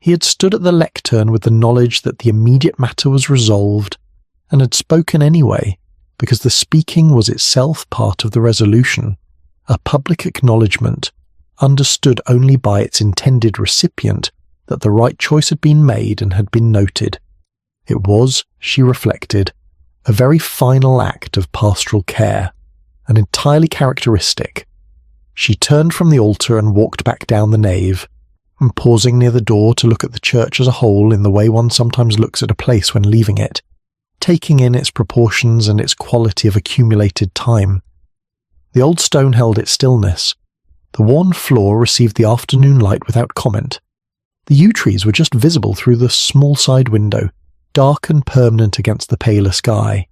Speaker 1: He had stood at the lectern with the knowledge that the immediate matter was resolved, and had spoken anyway, because the speaking was itself part of the resolution, a public acknowledgment, understood only by its intended recipient, that the right choice had been made and had been noted. It was, she reflected, a very final act of pastoral care, and entirely characteristic. She turned from the altar and walked back down the nave, and pausing near the door to look at the church as a whole in the way one sometimes looks at a place when leaving it, taking in its proportions and its quality of accumulated time. The old stone held its stillness. The worn floor received the afternoon light without comment. The yew trees were just visible through the small side window, dark and permanent against the paler sky.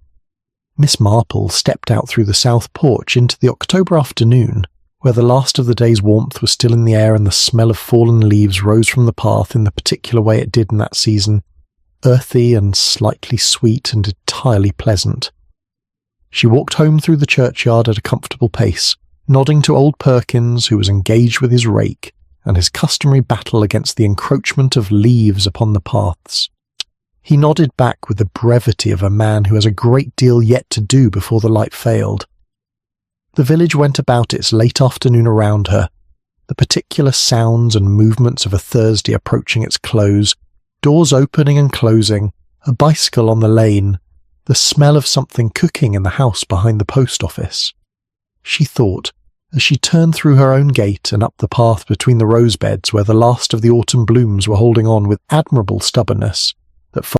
Speaker 1: Miss Marple stepped out through the south porch into the October afternoon, where the last of the day's warmth was still in the air and the smell of fallen leaves rose from the path in the particular way it did in that season, earthy and slightly sweet and entirely pleasant. She walked home through the churchyard at a comfortable pace, nodding to old Perkins, who was engaged with his rake and his customary battle against the encroachment of leaves upon the paths. He nodded back with the brevity of a man who has a great deal yet to do before the light failed. The village went about its late afternoon around her, the particular sounds and movements of a Thursday approaching its close, doors opening and closing, a bicycle on the lane, the smell of something cooking in the house behind the post office. She thought, as she turned through her own gate and up the path between the rose beds where the last of the autumn blooms were holding on with admirable stubbornness, that